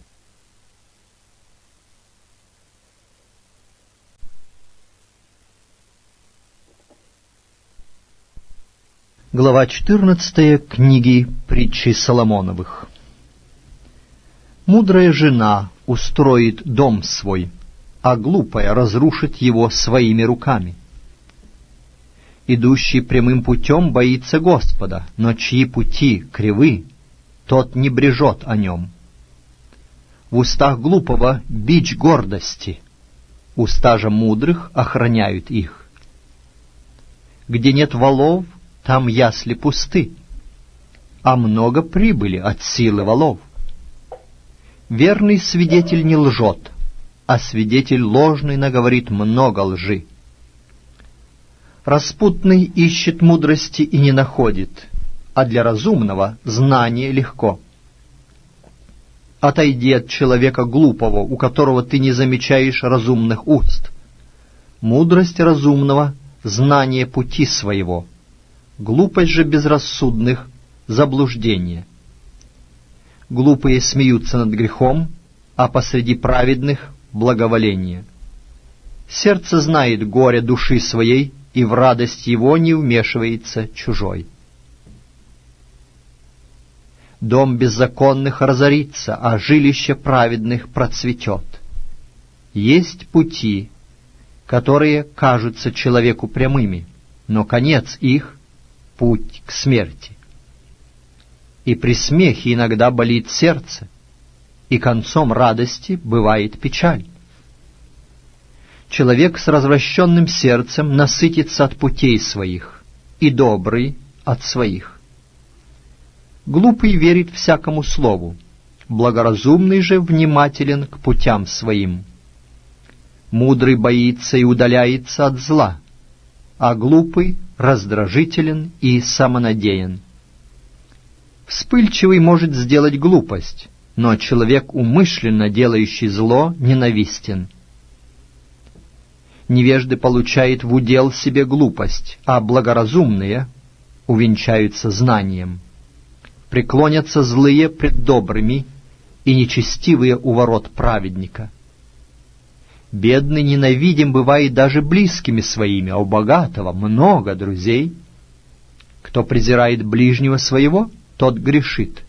Глава 14 книги Притчи Соломоновых. Мудрая жена устроит дом свой, а глупая разрушит его своими руками. Идущий прямым путем боится Господа, но чьи пути кривы, тот не брежет о нем. В устах глупого бич гордости, уста же мудрых охраняют их. Где нет волов, там ясли пусты, а много прибыли от силы волов. Верный свидетель не лжет, а свидетель ложный наговорит много лжи. Распутный ищет мудрости и не находит, а для разумного знание легко. Отойди от человека глупого, у которого ты не замечаешь разумных уст. Мудрость разумного — знание пути своего, глупость же безрассудных — заблуждение. Глупые смеются над грехом, а посреди праведных — благоволение. Сердце знает горе души своей, и в радость его не вмешивается чужой. Дом беззаконных разорится, а жилище праведных процветет. Есть пути, которые кажутся человеку прямыми, но конец их — путь к смерти. И при смехе иногда болит сердце, и концом радости бывает печаль. Человек с развращенным сердцем насытится от путей своих, и добрый — от своих. Глупый верит всякому слову, благоразумный же внимателен к путям своим. Мудрый боится и удаляется от зла, а глупый раздражителен и самонадеян. Вспыльчивый может сделать глупость, но человек, умышленно делающий зло, ненавистен. Невежды получают в удел себе глупость, а благоразумные увенчаются знанием. Преклонятся злые пред добрыми, и нечестивые у ворот праведника. Бедный ненавидим бывает даже близкими своими, а у богатого много друзей. Кто презирает ближнего своего, тот грешит,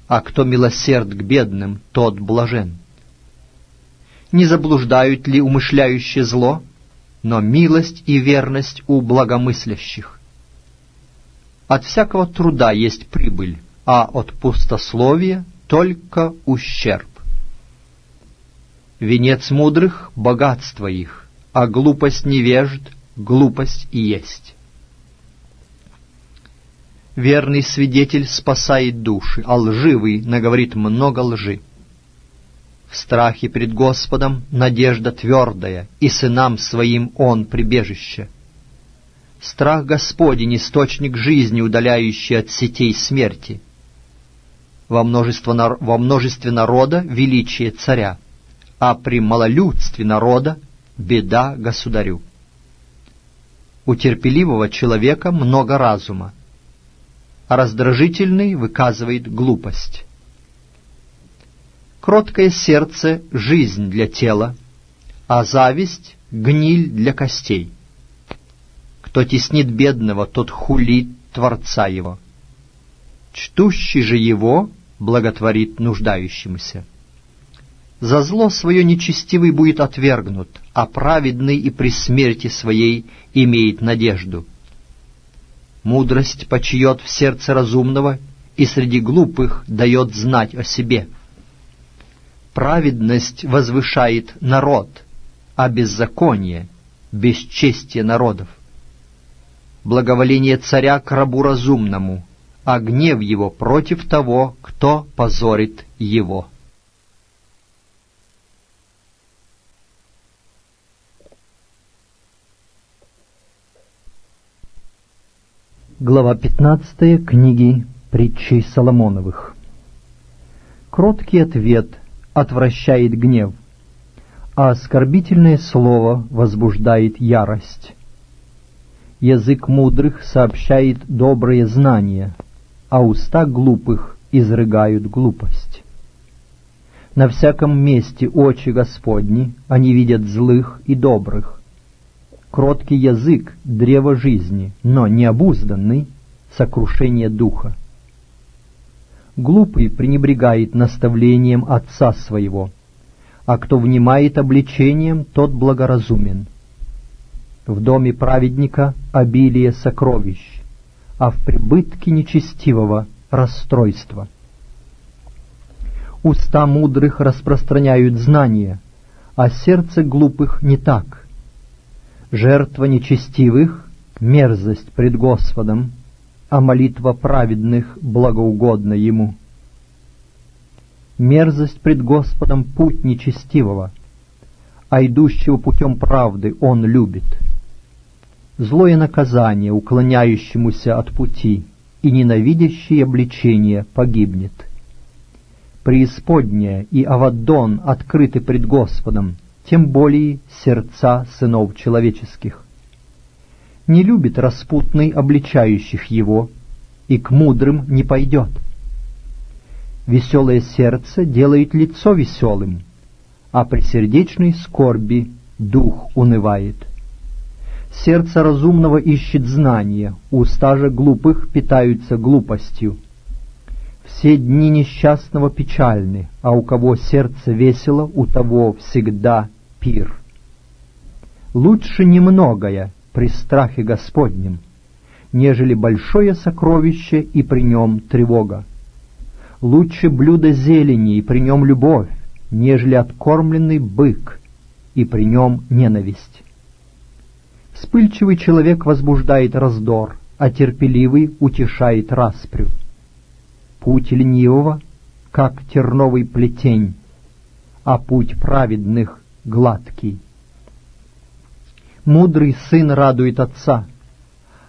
а кто милосерд к бедным, тот блажен. Не заблуждают ли умышляющие зло, но милость и верность у благомыслящих. От всякого труда есть прибыль, а от пустословия только ущерб. Венец мудрых — богатство их, а глупость невежд — глупость и есть. Верный свидетель спасает души, а лживый наговорит много лжи. В страхе пред Господом надежда твердая, и сынам своим он прибежище. Страх Господень — источник жизни, удаляющий от сетей смерти. Во множестве народа величие царя, а при малолюдстве народа беда государю. У терпеливого человека много разума, а раздражительный выказывает глупость. Кроткое сердце — жизнь для тела, а зависть — гниль для костей. Кто теснит бедного, тот хулит Творца его. Чтущий же его благотворит нуждающемуся. За зло свое нечестивый будет отвергнут, а праведный и при смерти своей имеет надежду. Мудрость почиет в сердце разумного, и среди глупых дает знать о себе. Праведность возвышает народ, а беззаконие — бесчестие народов. Благоволение царя к рабу разумному, а гнев его против того, кто позорит его. Глава 15 книги Притчей Соломоновых. Кроткий ответ отвращает гнев, а оскорбительное слово возбуждает ярость. Язык мудрых сообщает добрые знания, а уста глупых изрыгают глупость. На всяком месте очи Господни, они видят злых и добрых. Кроткий язык — древо жизни, но необузданный сокрушение духа. Глупый пренебрегает наставлением отца своего, а кто внимает обличением, тот благоразумен. В доме праведника обилие сокровищ, а в прибытке нечестивого расстройство. Уста мудрых распространяют знания, а сердце глупых не так. Жертва нечестивых — мерзость пред Господом, а молитва праведных благоугодна Ему. Мерзость пред Господом путь нечестивого, а идущего путем правды Он любит. Злое наказание уклоняющемуся от пути, и ненавидящее обличение погибнет. Преисподняя и Аваддон открыты пред Господом, тем более сердца сынов человеческих. Не любит распутный обличающих его, и к мудрым не пойдет. Веселое сердце делает лицо веселым, а при сердечной скорби дух унывает. Сердце разумного ищет знания, уста же глупых питаются глупостью. Все дни несчастного печальны, а у кого сердце весело, у того всегда пир. Лучше немногое при страхе Господнем, нежели большое сокровище и при нем тревога. Лучше блюдо зелени и при нем любовь, нежели откормленный бык и при нем ненависть. Вспыльчивый человек возбуждает раздор, а терпеливый утешает распрю. Путь ленивого, как терновый плетень, а путь праведных гладкий. Мудрый сын радует отца,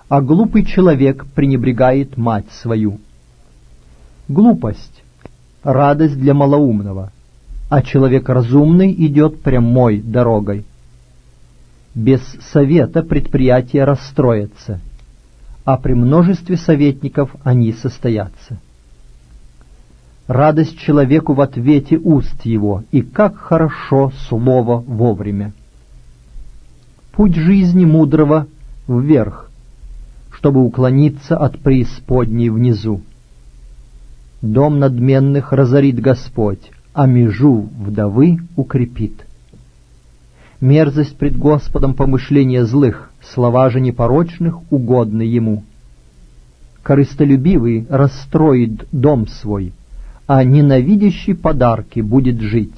а глупый человек пренебрегает мать свою. Глупость — радость для малоумного, а человек разумный идет прямой дорогой. Без совета предприятия расстроятся, а при множестве советников они состоятся. Радость человеку в ответе уст его, и как хорошо слово вовремя. Путь жизни мудрого вверх, чтобы уклониться от преисподней внизу. Дом надменных разорит Господь, а межу вдовы укрепит. Мерзость пред Господом помышления злых, слова же непорочных угодны Ему. Корыстолюбивый расстроит дом свой, а ненавидящий подарки будет жить.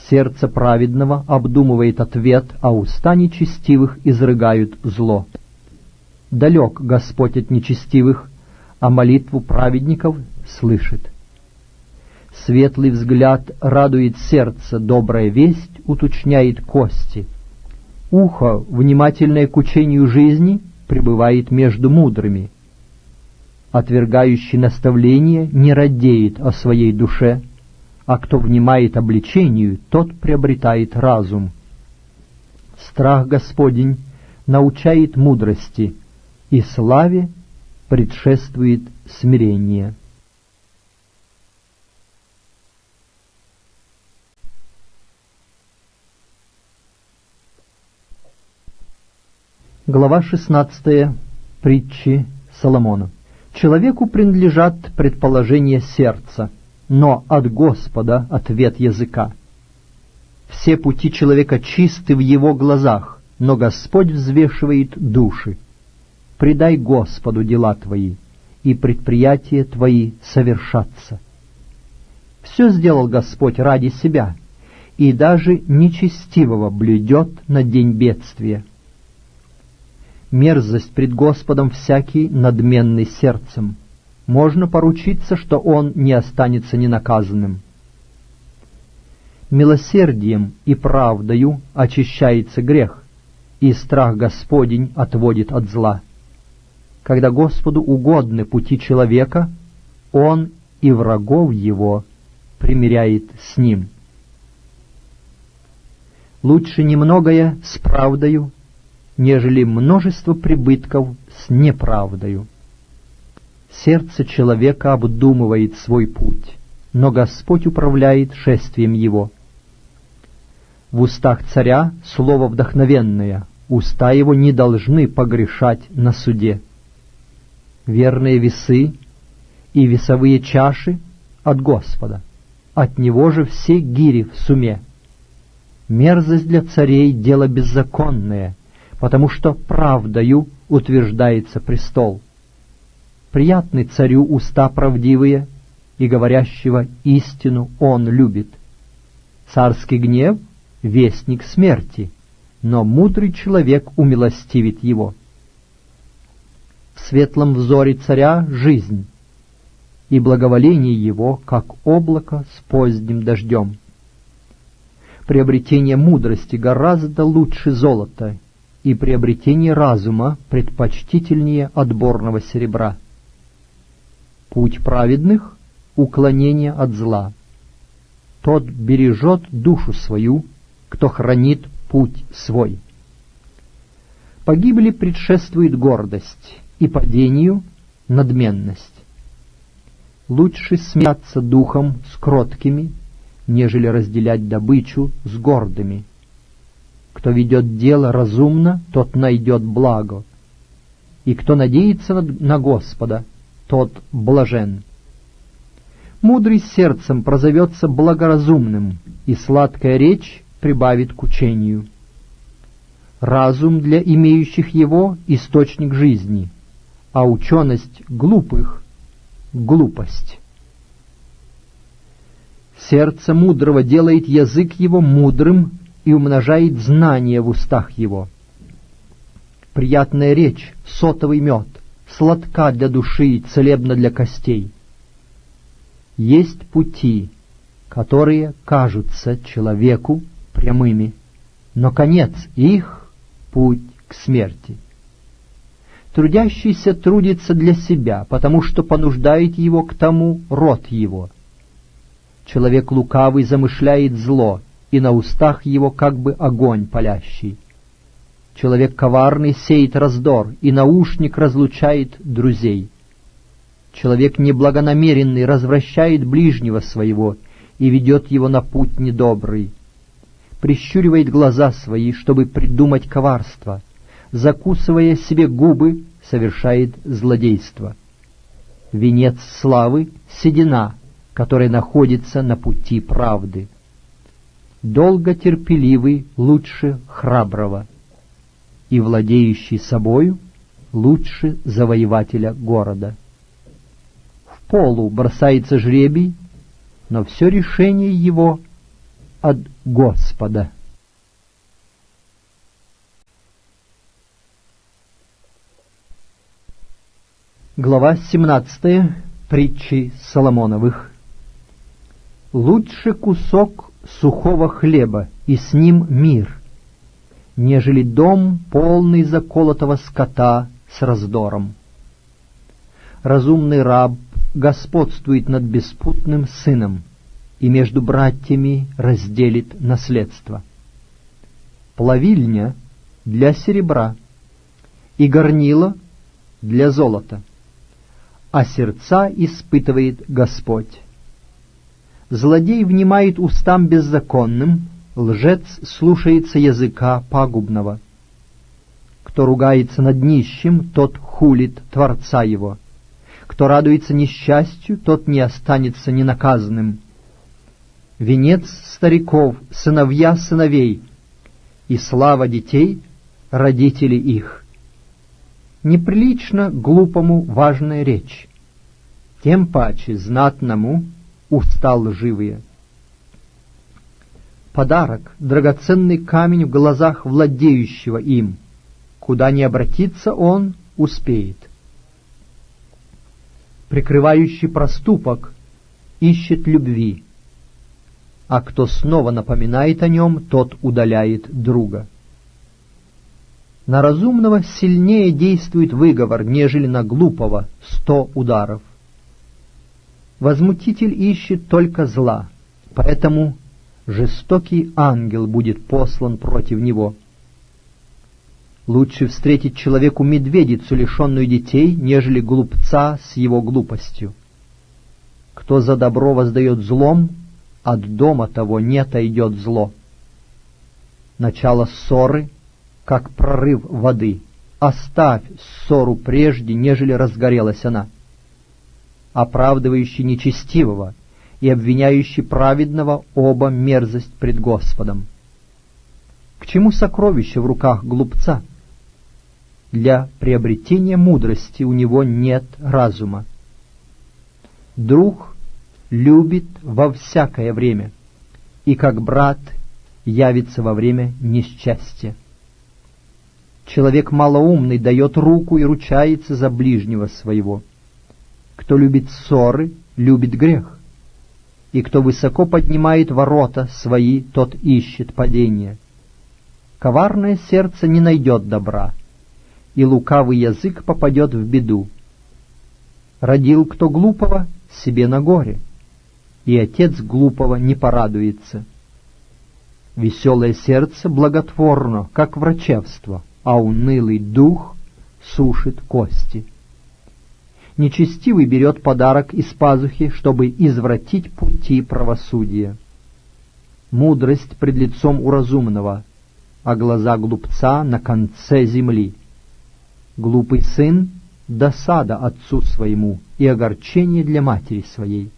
Сердце праведного обдумывает ответ, а уста нечестивых изрыгают зло. Далек Господь от нечестивых, а молитву праведников слышит. Светлый взгляд радует сердце, добрая весть уточняет кости. Ухо, внимательное к учению жизни, пребывает между мудрыми. Отвергающий наставление не радеет о своей душе, а кто внимает обличению, тот приобретает разум. Страх Господень научает мудрости, и славе предшествует смирение. Глава 16. Притчи Соломона. Человеку принадлежат предположения сердца, но от Господа ответ языка. Все пути человека чисты в его глазах, но Господь взвешивает души. Предай Господу дела твои, и предприятия твои совершатся. Все сделал Господь ради себя, и даже нечестивого блюдет на день бедствия. Мерзость пред Господом всякий надменный сердцем. Можно поручиться, что он не останется ненаказанным. Милосердием и правдою очищается грех, и страх Господень отводит от зла. Когда Господу угодны пути человека, Он и врагов его примиряет с ним. Лучше немногое с правдою, нежели множество прибытков с неправдою. Сердце человека обдумывает свой путь, но Господь управляет шествием его. В устах царя слово вдохновенное, уста его не должны погрешать на суде. Верные весы и весовые чаши от Господа, от Него же все гири в суме. Мерзость для царей — дело беззаконное, потому что правдою утверждается престол. Приятны царю уста правдивые, и говорящего истину он любит. Царский гнев — вестник смерти, но мудрый человек умилостивит его. В светлом взоре царя жизнь, и благоволение его, как облако с поздним дождем. Приобретение мудрости гораздо лучше золота, и приобретение разума предпочтительнее отборного серебра. Путь праведных — уклонение от зла. Тот бережет душу свою, кто хранит путь свой. Погибели предшествует гордость, и падению — надменность. Лучше смеяться духом с кроткими, нежели разделять добычу с гордыми. Кто ведет дело разумно, тот найдет благо, и кто надеется на Господа, тот блажен. Мудрый сердцем прозовется благоразумным, и сладкая речь прибавит к учению. Разум для имеющих его — источник жизни, а ученость глупых — глупость. Сердце мудрого делает язык его мудрым и умножает знания в устах его. Приятная речь — сотовый мед, сладка для души и целебна для костей. Есть пути, которые кажутся человеку прямыми, но конец их — путь к смерти. Трудящийся трудится для себя, потому что понуждает его к тому род его. Человек лукавый замышляет зло, и на устах его как бы огонь палящий. Человек коварный сеет раздор, и наушник разлучает друзей. Человек неблагонамеренный развращает ближнего своего и ведет его на путь недобрый. Прищуривает глаза свои, чтобы придумать коварство, закусывая себе губы, совершает злодейство. Венец славы — седина, которая находится на пути правды. Долго терпеливый лучше храброго, и владеющий собою лучше завоевателя города. В полу бросается жребий, но все решение его от Господа. Глава 17. Притчи Соломоновых. Лучше кусок сухого хлеба, и с ним мир, нежели дом, полный заколотого скота с раздором. Разумный раб господствует над беспутным сыном, и между братьями разделит наследство. Плавильня для серебра, и горнило для золота, а сердца испытывает Господь. Злодей внимает устам беззаконным, лжец слушается языка пагубного. Кто ругается над нищим, тот хулит Творца его. Кто радуется несчастью, тот не останется ненаказанным. Венец стариков — сыновья сыновей, и слава детей — родители их. Неприлично глупому важная речь, тем паче знатному уста лживые. Подарок — драгоценный камень в глазах владеющего им. Куда ни обратится он, успеет. Прикрывающий проступок ищет любви, а кто снова напоминает о нем, тот удаляет друга. На разумного сильнее действует выговор, нежели на глупого 100 ударов. Возмутитель ищет только зла, поэтому жестокий ангел будет послан против него. Лучше встретить человеку медведицу, лишенную детей, нежели глупца с его глупостью. Кто за добро воздает злом, от дома того не отойдет зло. Начало ссоры, как прорыв воды, Оставь ссору прежде, нежели разгорелась она. Оправдывающий нечестивого и обвиняющий праведного оба мерзость пред Господом. К чему сокровище в руках глупца? Для приобретения мудрости у него нет разума. Друг любит во всякое время, и как брат явится во время несчастья. Человек малоумный дает руку и ручается за ближнего своего. Кто любит ссоры, любит грех, и кто высоко поднимает ворота свои, тот ищет падения. Коварное сердце не найдет добра, и лукавый язык попадет в беду. Родил кто глупого, себе на горе, и отец глупого не порадуется. Веселое сердце благотворно, как врачевство, а унылый дух сушит кости. Нечестивый берет подарок из пазухи, чтобы извратить пути правосудия. Мудрость пред лицом у разумного, а глаза глупца на конце земли. Глупый сын — досада отцу своему и огорчение для матери своей.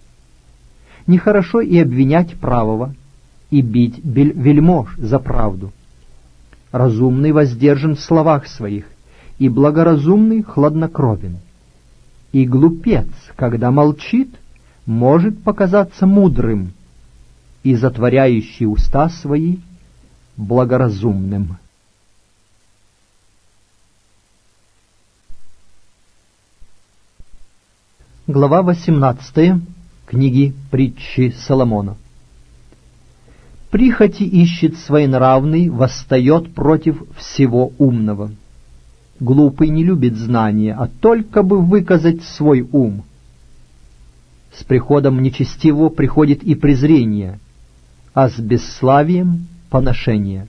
Нехорошо и обвинять правого, и бить вельмож за правду. Разумный воздержан в словах своих, и благоразумный хладнокровен. И глупец, когда молчит, может показаться мудрым, и затворяющий уста свои благоразумным. Глава 18 книги Притчи Соломона. Прихоти ищет своенравный, восстает против всего умного. Глупый не любит знания, а только бы выказать свой ум. С приходом нечестивого приходит и презрение, а с бесславием — поношение.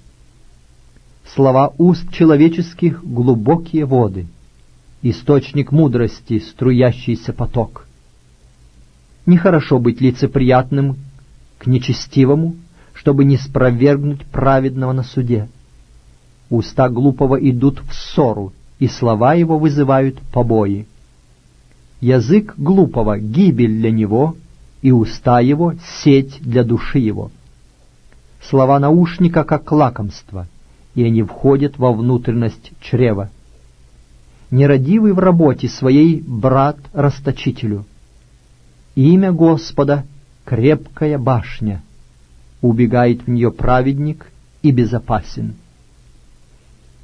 Слова уст человеческих — глубокие воды, источник мудрости — струящийся поток. Нехорошо быть лицеприятным к нечестивому, чтобы не спровергнуть праведного на суде. Уста глупого идут в ссору, и слова его вызывают побои. Язык глупого — гибель для него, и уста его — сеть для души его. Слова наушника как лакомство, и они входят во внутренность чрева. Нерадивый в работе своей брат расточителю. Имя Господа — крепкая башня, убегает в нее праведник и безопасен.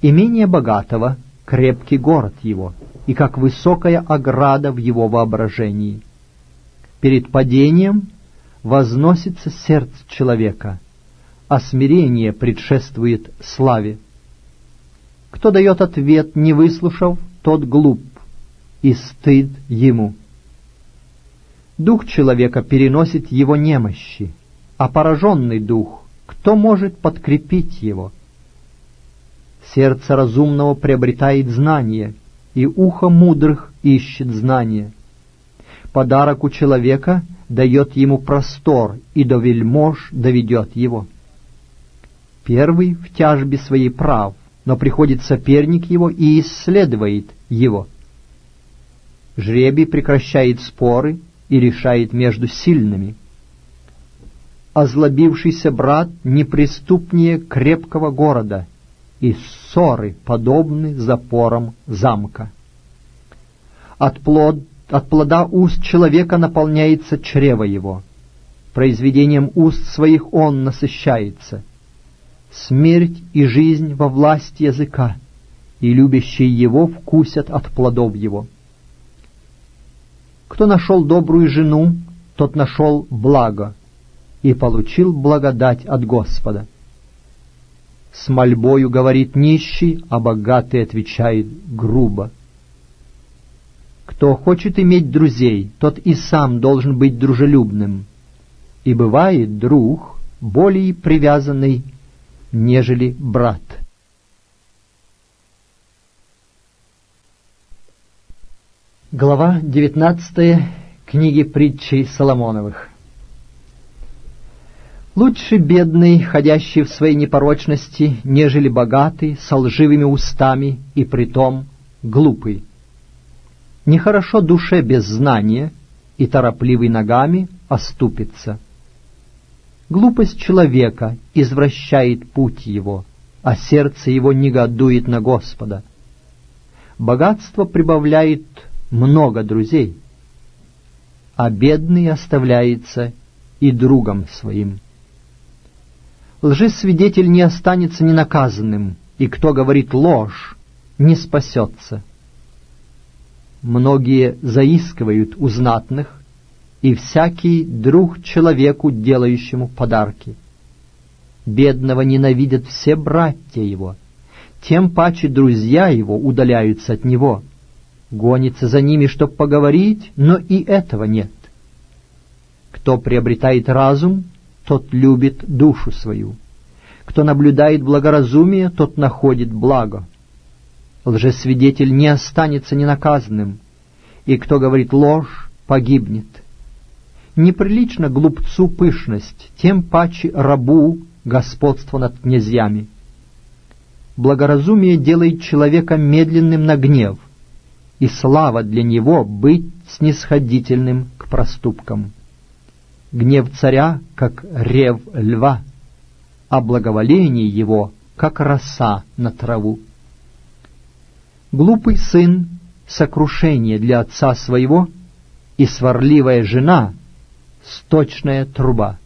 Имение богатого — крепкий город его, и как высокая ограда в его воображении. Перед падением возносится сердце человека, а смирение предшествует славе. Кто дает ответ, не выслушав, тот глуп, и стыд ему. Дух человека переносит его немощи, а пораженный дух, кто может подкрепить его? Сердце разумного приобретает знание, и ухо мудрых ищет знание. Подарок у человека дает ему простор, и до вельмож доведет его. Первый в тяжбе своей прав, но приходит соперник его и исследует его. Жребий прекращает споры и решает между сильными. Озлобившийся брат неприступнее крепкого города, и ссоры подобны запорам замка. От плода уст человека наполняется чрево его, произведением уст своих он насыщается. Смерть и жизнь во власти языка, и любящие его вкусят от плодов его. Кто нашел добрую жену, тот нашел благо и получил благодать от Господа. С мольбою говорит нищий, а богатый отвечает грубо. Кто хочет иметь друзей, тот и сам должен быть дружелюбным. И бывает друг более привязанный, нежели брат. Глава 19 книги Притчей Соломоновых. Лучше бедный, ходящий в своей непорочности, нежели богатый, со лживыми устами и притом глупый. Нехорошо душе без знания, и торопливый ногами оступится. Глупость человека извращает путь его, а сердце его негодует на Господа. Богатство прибавляет много друзей, а бедный оставляется и другом своим. Лжесвидетель не останется ненаказанным, и кто говорит ложь, не спасется. Многие заискивают у знатных, и всякий друг человеку, делающему подарки. Бедного ненавидят все братья его, тем паче друзья его удаляются от него. Гонится за ними, чтоб поговорить, но и этого нет. Кто приобретает разум, тот любит душу свою. Кто наблюдает благоразумие, тот находит благо. Лжесвидетель не останется ненаказанным, и кто говорит ложь, погибнет. Неприлично глупцу пышность, тем паче рабу господство над князьями. Благоразумие делает человека медленным на гнев, и слава для него быть снисходительным к проступкам. Гнев царя, как рев льва, а благоволение его, как роса на траву. Глупый сын — сокрушение для отца своего, и сварливая жена — сточная труба.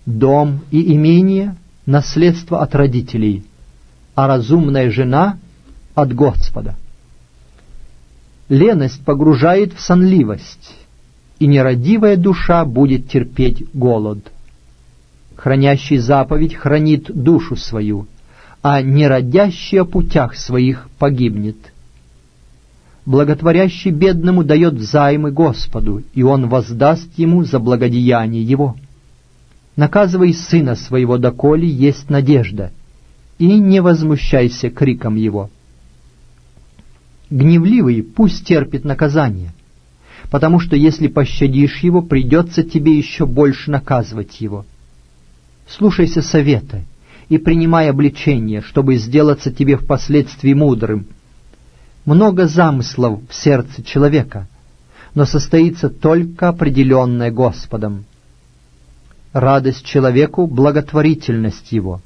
Дом и имение — наследство от родителей, а разумная жена — от Господа. Леность погружает в сонливость, и нерадивая душа будет терпеть голод. Хранящий заповедь хранит душу свою, а нерадящий о путях своих погибнет. Благотворящий бедному дает взаймы Господу, и он воздаст ему за благодеяние его. Наказывай сына своего, доколе есть надежда, и не возмущайся криком его. Гневливый пусть терпит наказание, потому что если пощадишь его, придется тебе еще больше наказывать его. Слушайся совета и принимай обличение, чтобы сделаться тебе впоследствии мудрым. Много замыслов в сердце человека, но состоится только определенное Господом. Радость человеку — благотворительность его,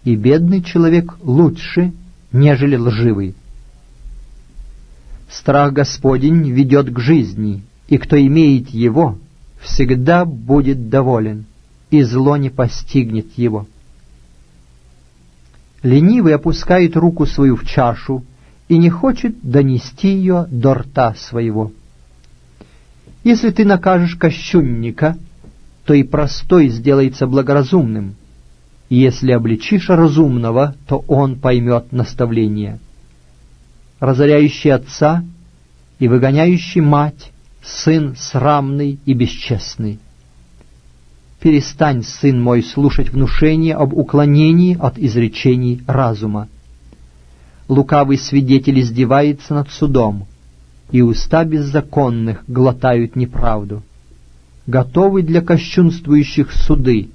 и бедный человек лучше, нежели лживый. Страх Господень ведет к жизни, и кто имеет его, всегда будет доволен, и зло не постигнет его. Ленивый опускает руку свою в чашу и не хочет донести ее до рта своего. Если ты накажешь кощунника, то и простой сделается благоразумным, и если обличишь разумного, то он поймет наставление. Разоряющий отца и выгоняющий мать — сын срамный и бесчестный. Перестань, сын мой, слушать внушения об уклонении от изречений разума. Лукавый свидетель издевается над судом, и уста беззаконных глотают неправду. Готовы для кощунствующих суды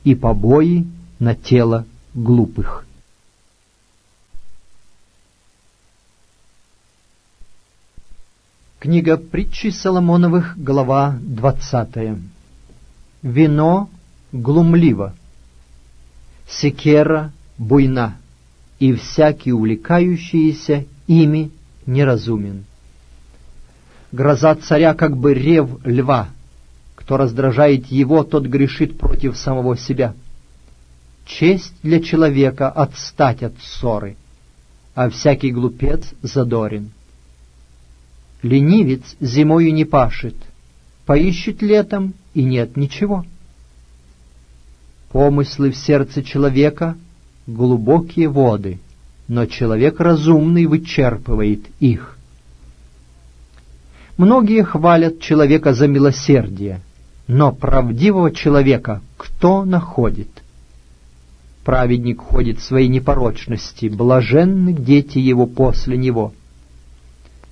и побои на тело глупых. Книга притчи Соломоновых, глава 20. Вино глумливо, секера буйна, и всякий увлекающийся ими неразумен. Гроза царя как бы рев льва, кто раздражает его, тот грешит против самого себя. Честь для человека отстать от ссоры, а всякий глупец задорен. Ленивец зимою не пашет, поищет летом, и нет ничего. Помыслы в сердце человека — глубокие воды, но человек разумный вычерпывает их. Многие хвалят человека за милосердие, но правдивого человека кто находит? Праведник ходит в своей непорочности, блаженны дети его после него.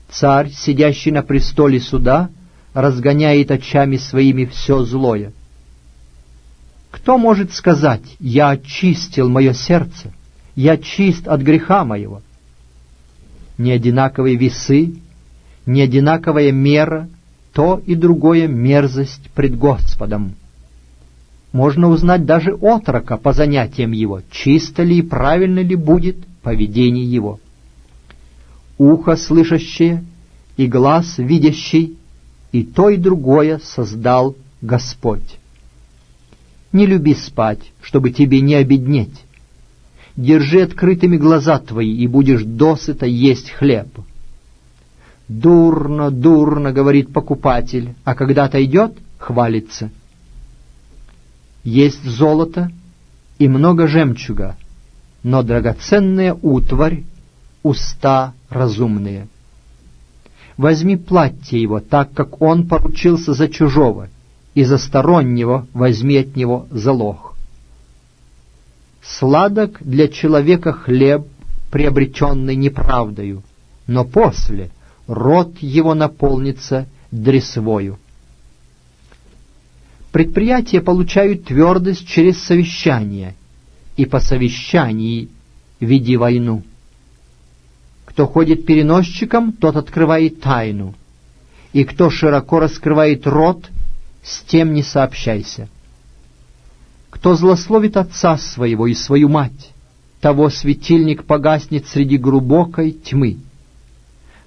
Царь, сидящий на престоле суда, разгоняет очами своими все злое. Кто может сказать: «Я очистил мое сердце, я чист от греха моего»? Не одинаковые весы, не одинаковая мера, то и другое мерзость пред Господом. Можно узнать даже отрока по занятиям его, чисто ли и правильно ли будет поведение его. Ухо слышащее и глаз видящий, и то и другое создал Господь. Не люби спать, чтобы тебе не обеднеть. Держи открытыми глаза твои, и будешь досыта есть хлеб. Дурно, дурно, говорит покупатель, а когда отойдет, хвалится. Есть золото и много жемчуга, но драгоценная утварь — уста разумные. Возьми платье его, так как он поручился за чужого, и за стороннего возьми от него залог. Сладок для человека хлеб, приобретенный неправдою, но после рот его наполнится дресвою. Предприятия получают твердость через совещание, и по совещании веди войну. Кто ходит переносчиком, тот открывает тайну, и кто широко раскрывает рот, с тем не сообщайся. Кто злословит отца своего и свою мать, того светильник погаснет среди глубокой тьмы.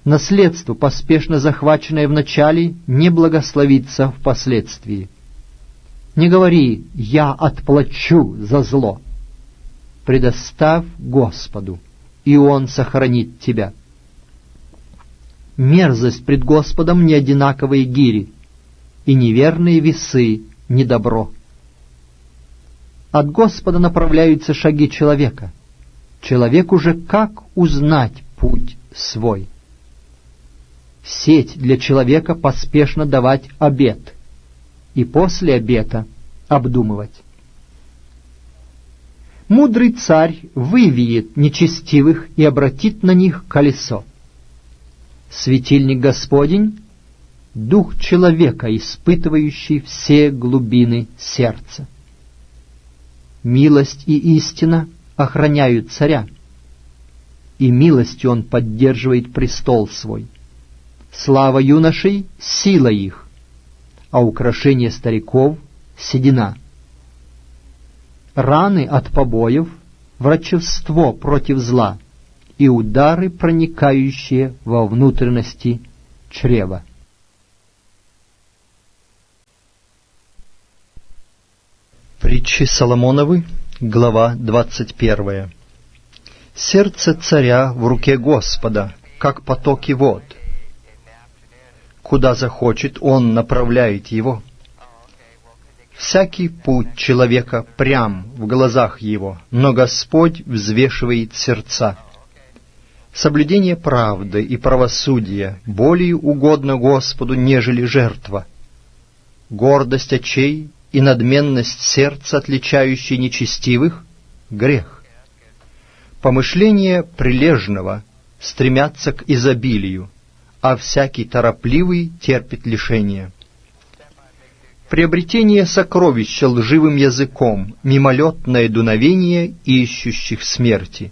Наследство, поспешно захваченное вначале, не благословится впоследствии. Не говори: «Я отплачу за зло». Предоставь Господу, и Он сохранит тебя. Мерзость пред Господом не одинаковые гири, и неверные весы не добро. От Господа направляются шаги человека. Человеку же как узнать путь свой? Сеть для человека поспешно давать обет, и после обета обдумывать. Мудрый царь вывеет нечестивых и обратит на них колесо. Светильник Господень — дух человека, испытывающий все глубины сердца. Милость и истина охраняют царя, и милостью он поддерживает престол свой. Слава юношей — сила их, а украшение стариков — седина. Раны от побоев — врачевство против зла, и удары, проникающие во внутренности чрева. Притчи Соломоновы, глава 21. Сердце царя в руке Господа, как потоки вод. Куда захочет, он направляет его. Всякий путь человека прям в глазах его, но Господь взвешивает сердца. Соблюдение правды и правосудия более угодно Господу, нежели жертва. Гордость очей и надменность сердца, отличающие нечестивых, — грех. Помышления прилежного стремятся к изобилию, а всякий торопливый терпит лишение. Приобретение сокровища лживым языком — мимолетное дуновение ищущих смерти.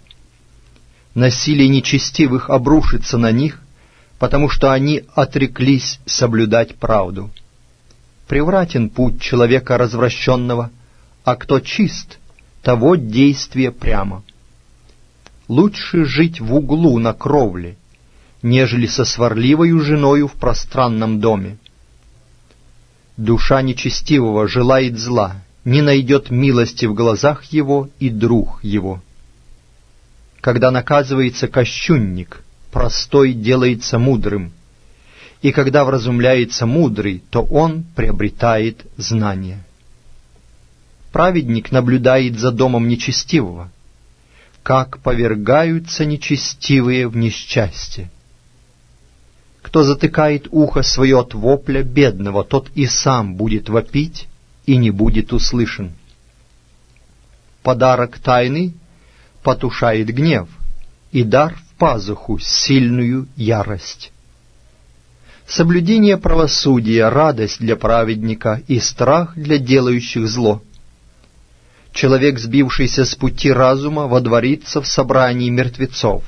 Насилие нечестивых обрушится на них, потому что они отреклись соблюдать правду. Превратен путь человека развращенного, а кто чист, того действие прямо. Лучше жить в углу на кровле, нежели со сварливою женою в пространном доме. Душа нечестивого желает зла, не найдет милости в глазах его и друг его. Когда наказывается кощунник, простой делается мудрым, и когда вразумляется мудрый, то он приобретает знание. Праведник наблюдает за домом нечестивого, как повергаются нечестивые в несчастье. Кто затыкает ухо свое от вопля бедного, тот и сам будет вопить и не будет услышан. Подарок тайный потушает гнев, и дар в пазуху сильную ярость. Соблюдение правосудия — радость для праведника и страх для делающих зло. Человек, сбившийся с пути разума, водворится в собрании мертвецов.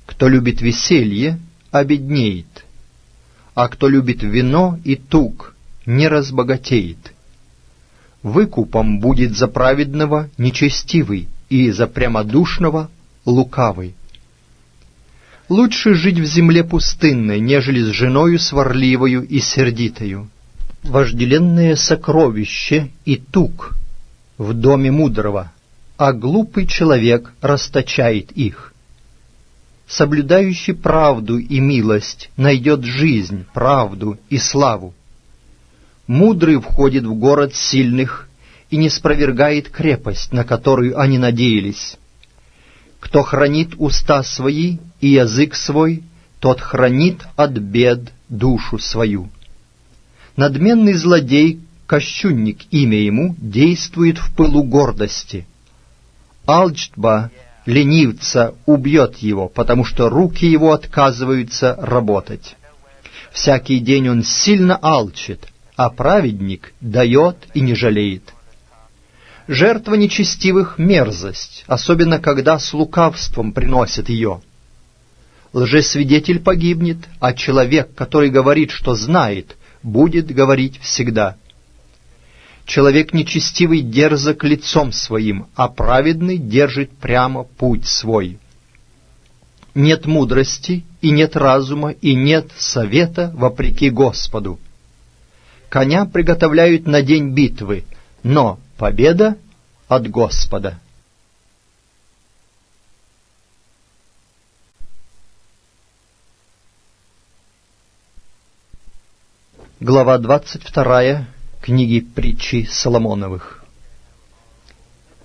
Кто любит веселье, обеднеет, а кто любит вино и тук, не разбогатеет. Выкупом будет за праведного нечестивый, и за прямодушного лукавый. Лучше жить в земле пустынной, нежели с женою сварливою и сердитою. Вожделенное сокровище и тук в доме мудрого, а глупый человек расточает их. Соблюдающий правду и милость найдет жизнь, правду и славу. Мудрый входит в город сильных и не спровергает крепость, на которую они надеялись. Кто хранит уста свои и язык свой, тот хранит от бед душу свою. Надменный злодей, кощунник имя ему, действует в пылу гордости. Алчба ленивца убьет его, потому что руки его отказываются работать. Всякий день он сильно алчит, а праведник дает и не жалеет. Жертва нечестивых — мерзость, особенно когда с лукавством приносят ее. Лжесвидетель погибнет, а человек, который говорит, что знает, будет говорить всегда. Человек нечестивый дерзок лицом своим, а праведный держит прямо путь свой. Нет мудрости, и нет разума, и нет совета вопреки Господу. Коня приготовляют на день битвы, но победа от Господа. Глава 22 книги Притчи Соломоновых.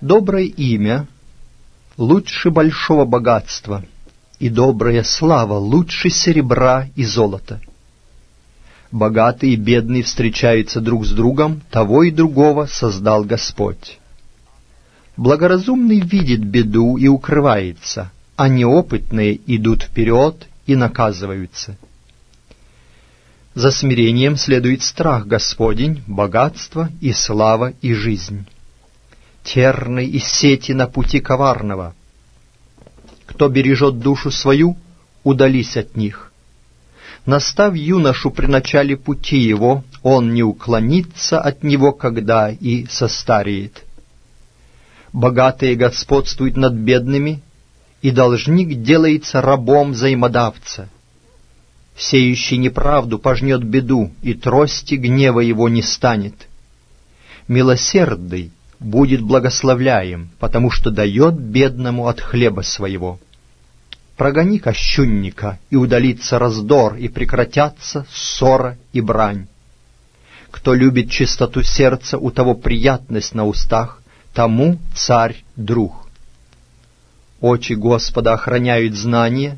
Доброе имя лучше большого богатства, и добрая слава лучше серебра и золота. Богатый и бедный встречаются друг с другом, того и другого создал Господь. Благоразумный видит беду и укрывается, а неопытные идут вперед и наказываются. За смирением следует страх Господень, богатство и слава и жизнь. Терны и сети на пути коварного. Кто бережет душу свою, удались от них. Настав юношу при начале пути его, он не уклонится от него, когда и состареет. Богатые господствуют над бедными, и должник делается рабом взаимодавца. Сеющий неправду пожнет беду, и трости гнева его не станет. Милосердный будет благословляем, потому что дает бедному от хлеба своего. Прогони кощунника, и удалится раздор, и прекратятся ссора и брань. Кто любит чистоту сердца, у того приятность на устах, тому царь друг. Очи Господа охраняют знание,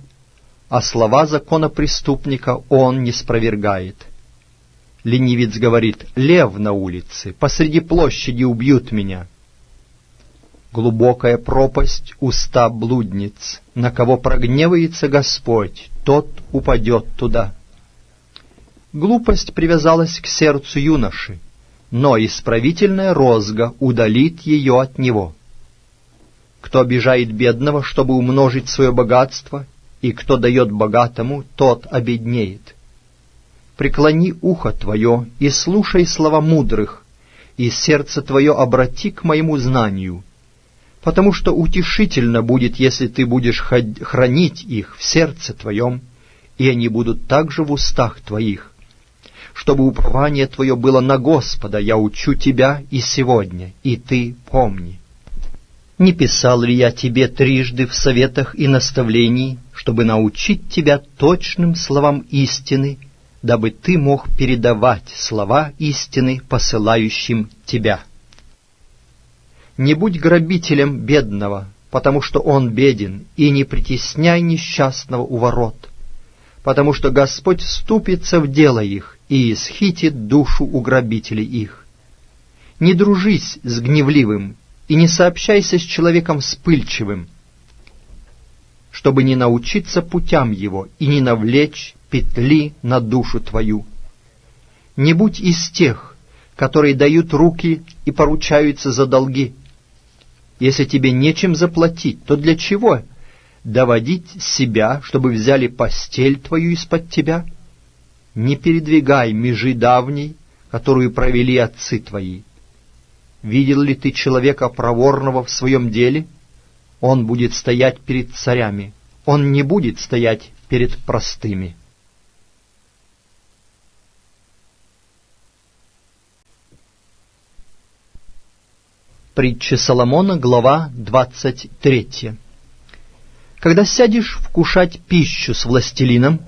а слова закона преступника он не спровергает. Ленивец говорит: лев на улице, посреди площади убьют меня. Глубокая пропасть — уста блудниц. На кого прогневается Господь, тот упадет туда. Глупость привязалась к сердцу юноши, но исправительная розга удалит ее от него. Кто обижает бедного, чтобы умножить свое богатство, и кто дает богатому, тот обеднеет. Преклони ухо твое и слушай слова мудрых, и сердце твое обрати к моему знанию, потому что утешительно будет, если ты будешь хранить их в сердце твоем, и они будут также в устах твоих. Чтобы упование твое было на Господа, я учу тебя и сегодня, и ты помни. Не писал ли я тебе трижды в советах и наставлении, чтобы научить тебя точным словам истины, дабы ты мог передавать слова истины посылающим тебя? Не будь грабителем бедного, потому что он беден, и не притесняй несчастного у ворот, потому что Господь вступится в дело их и исхитит душу у грабителей их. Не дружись с гневливым, и не сообщайся с человеком вспыльчивым, чтобы не научиться путям его и не навлечь петли на душу твою. Не будь из тех, которые дают руки и поручаются за долги, Если тебе нечем заплатить, то для чего доводить себя, чтобы взяли постель твою из-под тебя? Не передвигай межи давней, которую провели отцы твои. Видел ли ты человека проворного в своем деле? Он будет стоять перед царями, он не будет стоять перед простыми. Притча Соломона, глава 23. Когда сядешь вкушать пищу с властелином,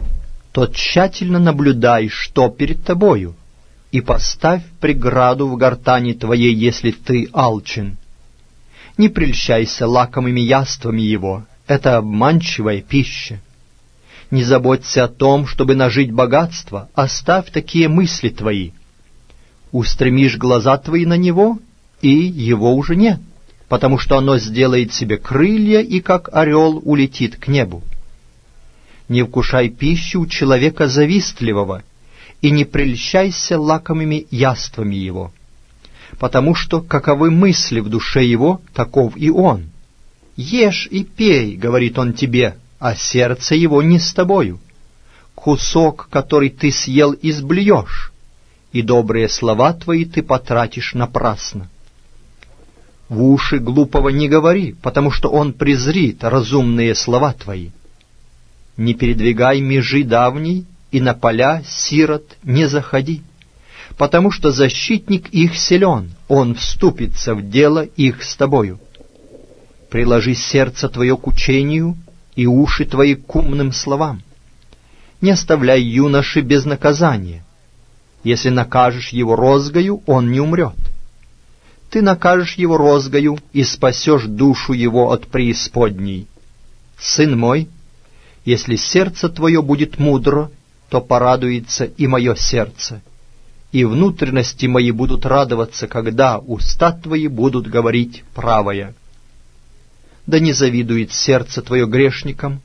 то тщательно наблюдай, что перед тобою, и поставь преграду в гортани твоей, если ты алчен. Не прельщайся лакомыми яствами его, это обманчивая пища. Не заботься о том, чтобы нажить богатство, оставь такие мысли твои. Устремишь глаза твои на него, и его уже нет, потому что оно сделает себе крылья и, как орел, улетит к небу. Не вкушай пищу у человека завистливого, и не прельщайся лакомыми яствами его, потому что каковы мысли в душе его, таков и он. «Ешь и пей», — говорит он тебе, а сердце его не с тобою. Кусок, который ты съел, изблюешь, и добрые слова твои ты потратишь напрасно. В уши глупого не говори, потому что он презрит разумные слова твои. Не передвигай межи давней, и на поля сирот не заходи, потому что защитник их силен, он вступится в дело их с тобою. Приложи сердце твое к учению и уши твои к умным словам. Не оставляй юноши без наказания. Если накажешь его розгою, он не умрет. Ты накажешь его розгою и спасешь душу его от преисподней. Сын мой, если сердце твое будет мудро, то порадуется и мое сердце, и внутренности мои будут радоваться, когда уста твои будут говорить правое. Да не завидует сердце твое грешникам,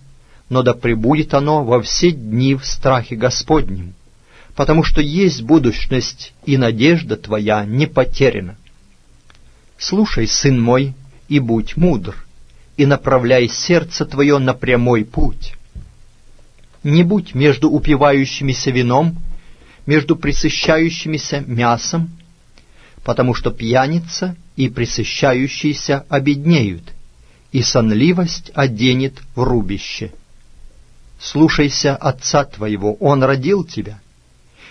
но да пребудет оно во все дни в страхе Господнем, потому что есть будущность, и надежда твоя не потеряна. Слушай, сын мой, и будь мудр, и направляй сердце твое на прямой путь. Не будь между упивающимися вином, между пресыщающимися мясом, потому что пьяница и пресыщающиеся обеднеют, и сонливость оденет в рубище. Слушайся отца твоего, он родил тебя,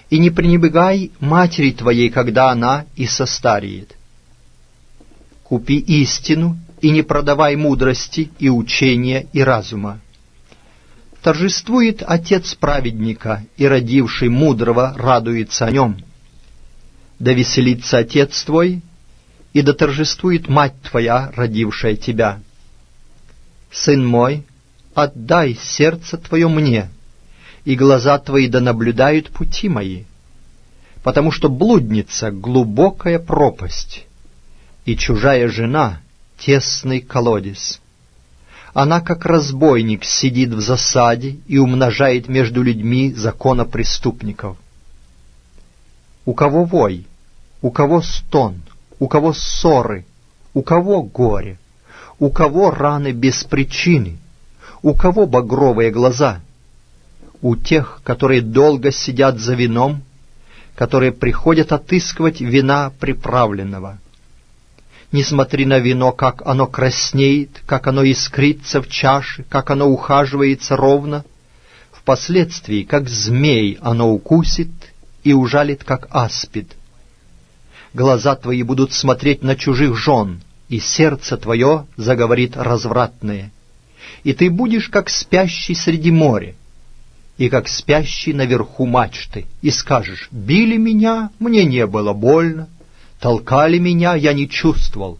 и не пренебрегай матери твоей, когда она и состареет. Купи истину, и не продавай мудрости, и учения, и разума. Торжествует отец праведника, и родивший мудрого радуется о нем. Да веселится отец твой, и да торжествует мать твоя, родившая тебя. Сын мой, отдай сердце твое мне, и глаза твои да наблюдают пути мои, потому что блудница — глубокая пропасть, и чужая жена — тесный колодец. Она, как разбойник, сидит в засаде и умножает между людьми законопреступников. У кого вой, у кого стон, у кого ссоры, у кого горе, у кого раны без причины, у кого багровые глаза? У тех, которые долго сидят за вином, которые приходят отыскивать вина приправленного. Не смотри на вино, как оно краснеет, как оно искрится в чаше, как оно ухаживается ровно. Впоследствии, как змей, оно укусит и ужалит, как аспид. Глаза твои будут смотреть на чужих жен, и сердце твое заговорит развратное. И ты будешь, как спящий среди моря, и как спящий наверху мачты, и скажешь: «Били меня, мне не было больно, толкали меня, я не чувствовал.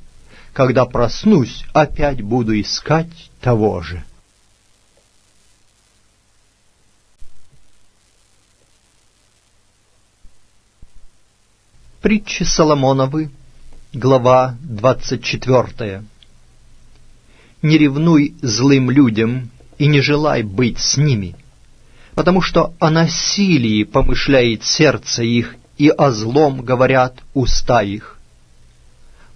Когда проснусь, опять буду искать того же». Притчи Соломоновы, глава 24. Не ревнуй злым людям и не желай быть с ними, потому что о насилии помышляет сердце их, и о злом говорят уста их.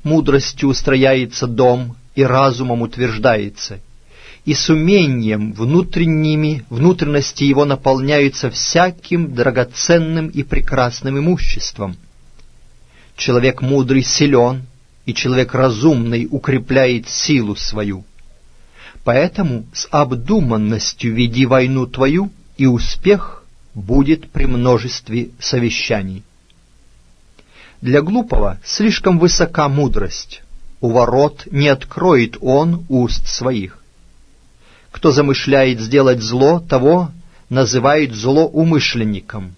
Мудростью устрояется дом, и разумом утверждается, и с умением внутренности его наполняются всяким драгоценным и прекрасным имуществом. Человек мудрый силен, и человек разумный укрепляет силу свою. Поэтому с обдуманностью веди войну твою, и успех будет при множестве совещаний. Для глупого слишком высока мудрость, у ворот не откроет он уст своих. Кто замышляет сделать зло, того называют злоумышленником.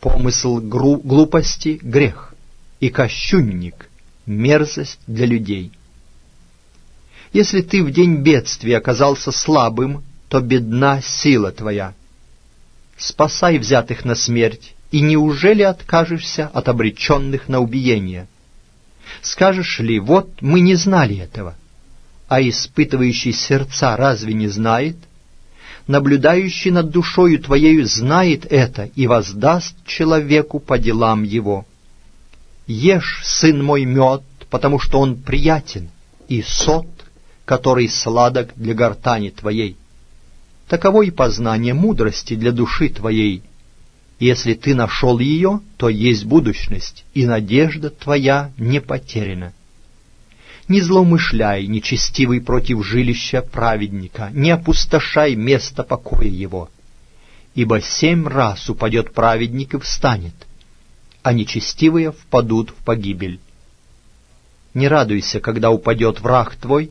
Помысл глупости — грех, и кощунник — мерзость для людей. Если ты в день бедствия оказался слабым, то бедна сила твоя. Спасай взятых на смерть, и неужели откажешься от обреченных на убиение? Скажешь ли: вот мы не знали этого, а испытывающий сердца разве не знает? Наблюдающий над душою твоею знает это и воздаст человеку по делам его. Ешь, сын мой, мед, потому что он приятен, и сот, который сладок для гортани твоей. Таково и познание мудрости для души твоей. Если ты нашел ее, то есть будущность, и надежда твоя не потеряна. Не злоумышляй, нечестивый, против жилища праведника, не опустошай место покоя его. Ибо 7 раз упадет праведник и встанет, а нечестивые впадут в погибель. Не радуйся, когда упадет враг твой,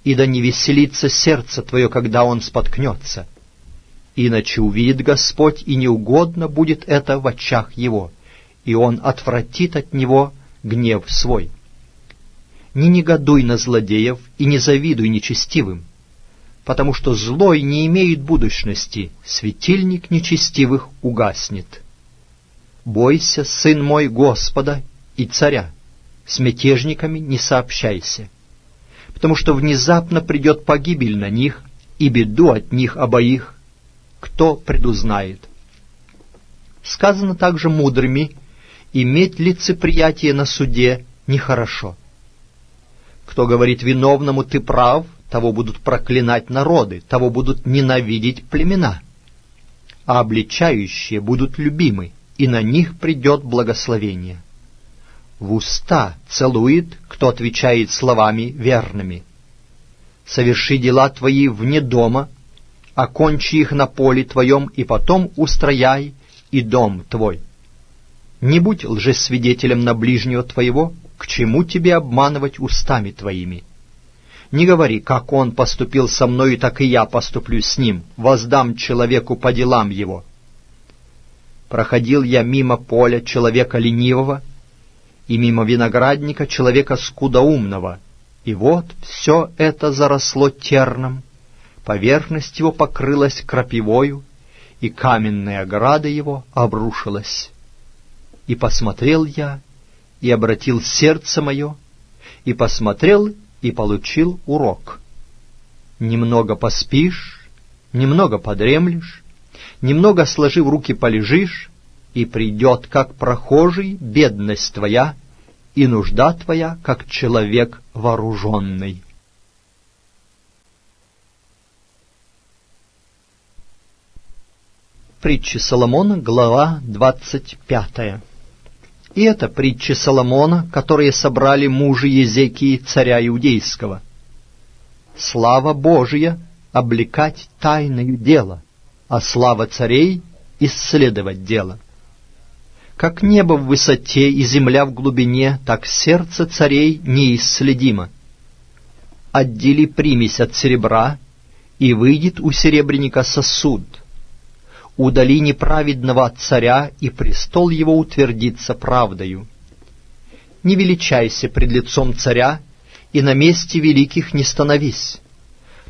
и да не веселится сердце твое, когда он споткнется. Иначе увидит Господь, и неугодно будет это в очах его, и он отвратит от него гнев свой. Не негодуй на злодеев и не завидуй нечестивым, потому что злой не имеет будущности, светильник нечестивых угаснет. Бойся, сын мой, Господа и царя, с мятежниками не сообщайся, потому что внезапно придет погибель на них, и беду от них обоих кто предузнает. Сказано также мудрыми: иметь лицеприятие на суде нехорошо. Кто говорит виновному: ты прав, того будут проклинать народы, того будут ненавидеть племена. А обличающие будут любимы, и на них придет благословение. В уста целует, кто отвечает словами верными. Соверши дела твои вне дома, окончи их на поле твоем, и потом устрояй и дом твой. Не будь лжесвидетелем на ближнего твоего, к чему тебе обманывать устами твоими? Не говори: как он поступил со мною, так и я поступлю с ним, воздам человеку по делам его. Проходил я мимо поля человека ленивого, и мимо виноградника человека скудоумного, и вот все это заросло терном, поверхность его покрылась крапивою, и каменная ограда его обрушилась. И посмотрел я, и обратил сердце мое, и посмотрел, и получил урок. Немного поспишь, немного подремлешь, немного сложив руки полежишь, и придет, как прохожий, бедность твоя, и нужда твоя, как человек вооруженный. Притчи Соломона, глава 25. И это притчи Соломона, которые собрали мужи Езекии, царя Иудейского. Слава Божия — облекать тайною дело, а слава царей — исследовать дело. Как небо в высоте и земля в глубине, так сердце царей неисследимо. Отдели примесь от серебра, и выйдет у серебряника сосуд. Удали неправедного от царя, и престол его утвердится правдою. Не величайся пред лицом царя, и на месте великих не становись,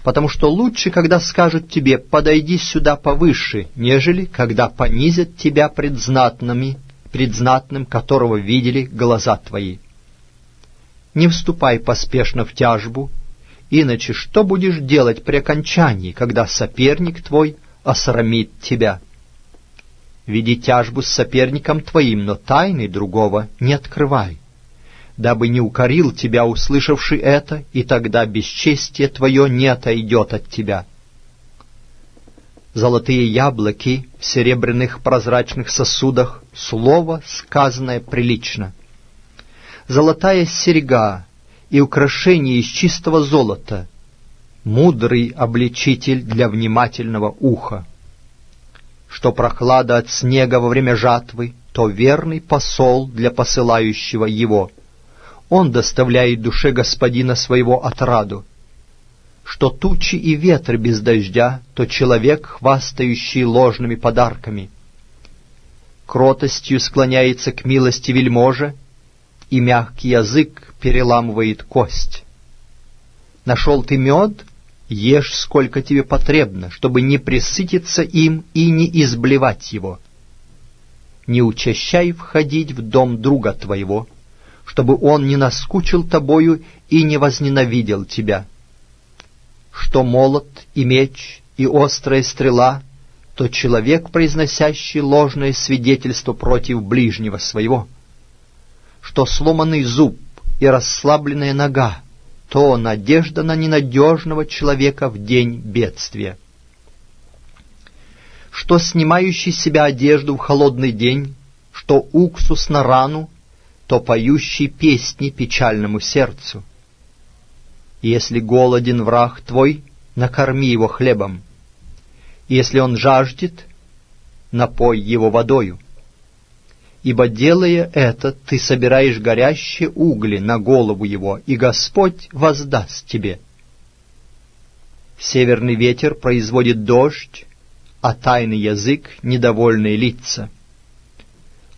потому что лучше, когда скажут тебе: подойди сюда повыше, нежели когда понизят тебя пред знатным, которого видели глаза твои. Не вступай поспешно в тяжбу, иначе что будешь делать при окончании, когда соперник твой осрамит тебя? Веди тяжбу с соперником твоим, но тайны другого не открывай. дабы не укорил тебя, услышавший это, и тогда бесчестие твое не отойдет от тебя. Золотые яблоки в серебряных прозрачных сосудах, слово, сказанное прилично. Золотая серьга и украшение из чистого золота, мудрый обличитель для внимательного уха. Что прохлада от снега во время жатвы, то верный посол для посылающего его. Он доставляет душе господина своего отраду. Что тучи и ветры без дождя, то человек, хвастающий ложными подарками. Кротостью склоняется к милости вельможа, и мягкий язык переламывает кость. Нашел ты мед? Ешь, сколько тебе потребно, чтобы не пресытиться им и не изблевать его. Не учащай входить в дом друга твоего, чтобы он не наскучил тобою и не возненавидел тебя. Что молот и меч и острая стрела, то человек, произносящий ложное свидетельство против ближнего своего. Что сломанный зуб и расслабленная нога, то надежда на ненадежного человека в день бедствия. Что снимающий с себя одежду в холодный день, что уксус на рану, то поющий песни печальному сердцу. Если голоден враг твой, накорми его хлебом. Если он жаждет, напой его водою. Ибо, делая это, ты собираешь горящие угли на голову его, и Господь воздаст тебе. Северный ветер производит дождь, а тайный язык — недовольные лица.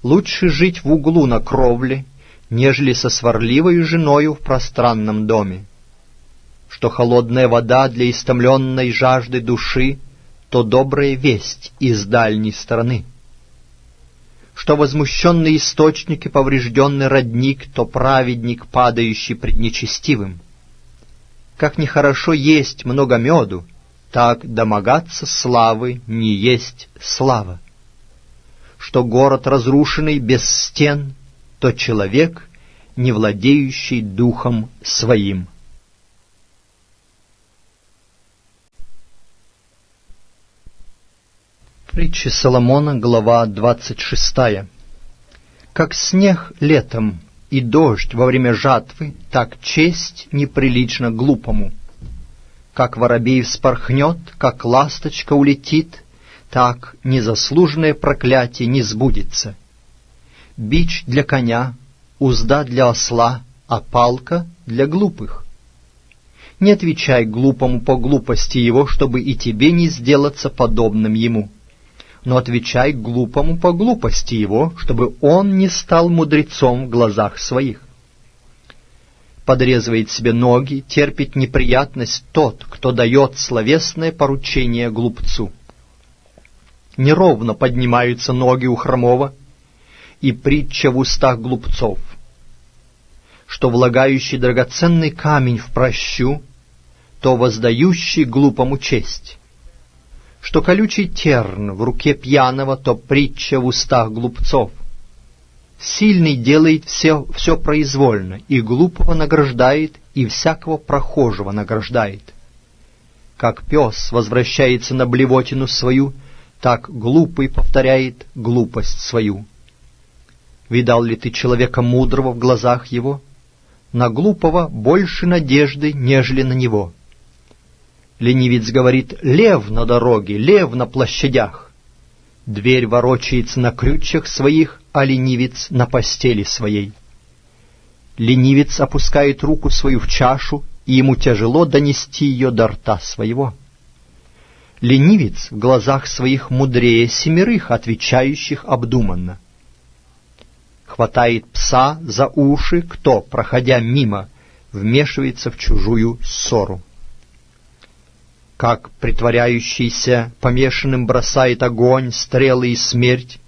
Лучше жить в углу на кровле, нежели со сварливой женою в пространном доме. Что холодная вода для истомленной жажды души, то добрая весть из дальней стороны. Что возмущенный источник и поврежденный родник, то праведник, падающий пред нечестивым. Как нехорошо есть много меду, так домогаться славы не есть слава. Что город разрушенный без стен, то человек, не владеющий духом своим. Притчи Соломона, глава 26. Как снег летом и дождь во время жатвы, так честь неприлична глупому. Как воробей вспорхнет, как ласточка улетит, так незаслуженное проклятие не сбудется. Бич для коня, узда для осла, а палка для глупых. Не отвечай глупому по глупости его, чтобы и тебе не сделаться подобным ему. Но отвечай глупому по глупости его, чтобы он не стал мудрецом в глазах своих. Подрезывает себе ноги, терпит неприятность тот, кто дает словесное поручение глупцу. Неровно поднимаются ноги у хромого, и притча в устах глупцов, что влагающий драгоценный камень в прощу, то воздающий глупому честь. Что колючий терн в руке пьяного, то притча в устах глупцов. Сильный делает все произвольно, и глупого награждает, и всякого прохожего награждает. Как пес возвращается на блевотину свою, так глупый повторяет глупость свою. Видал ли ты человека мудрого в глазах его? На глупого больше надежды, нежели на него. Ленивец говорит: «Лев на дороге, лев на площадях». Дверь ворочается на крючьях своих, а ленивец на постели своей. Ленивец опускает руку свою в чашу, и ему тяжело донести ее до рта своего. Ленивец в глазах своих мудрее 7, отвечающих обдуманно. Хватает пса за уши, кто, проходя мимо, вмешивается в чужую ссору. Как притворяющийся помешанным бросает огонь, стрелы и смерть,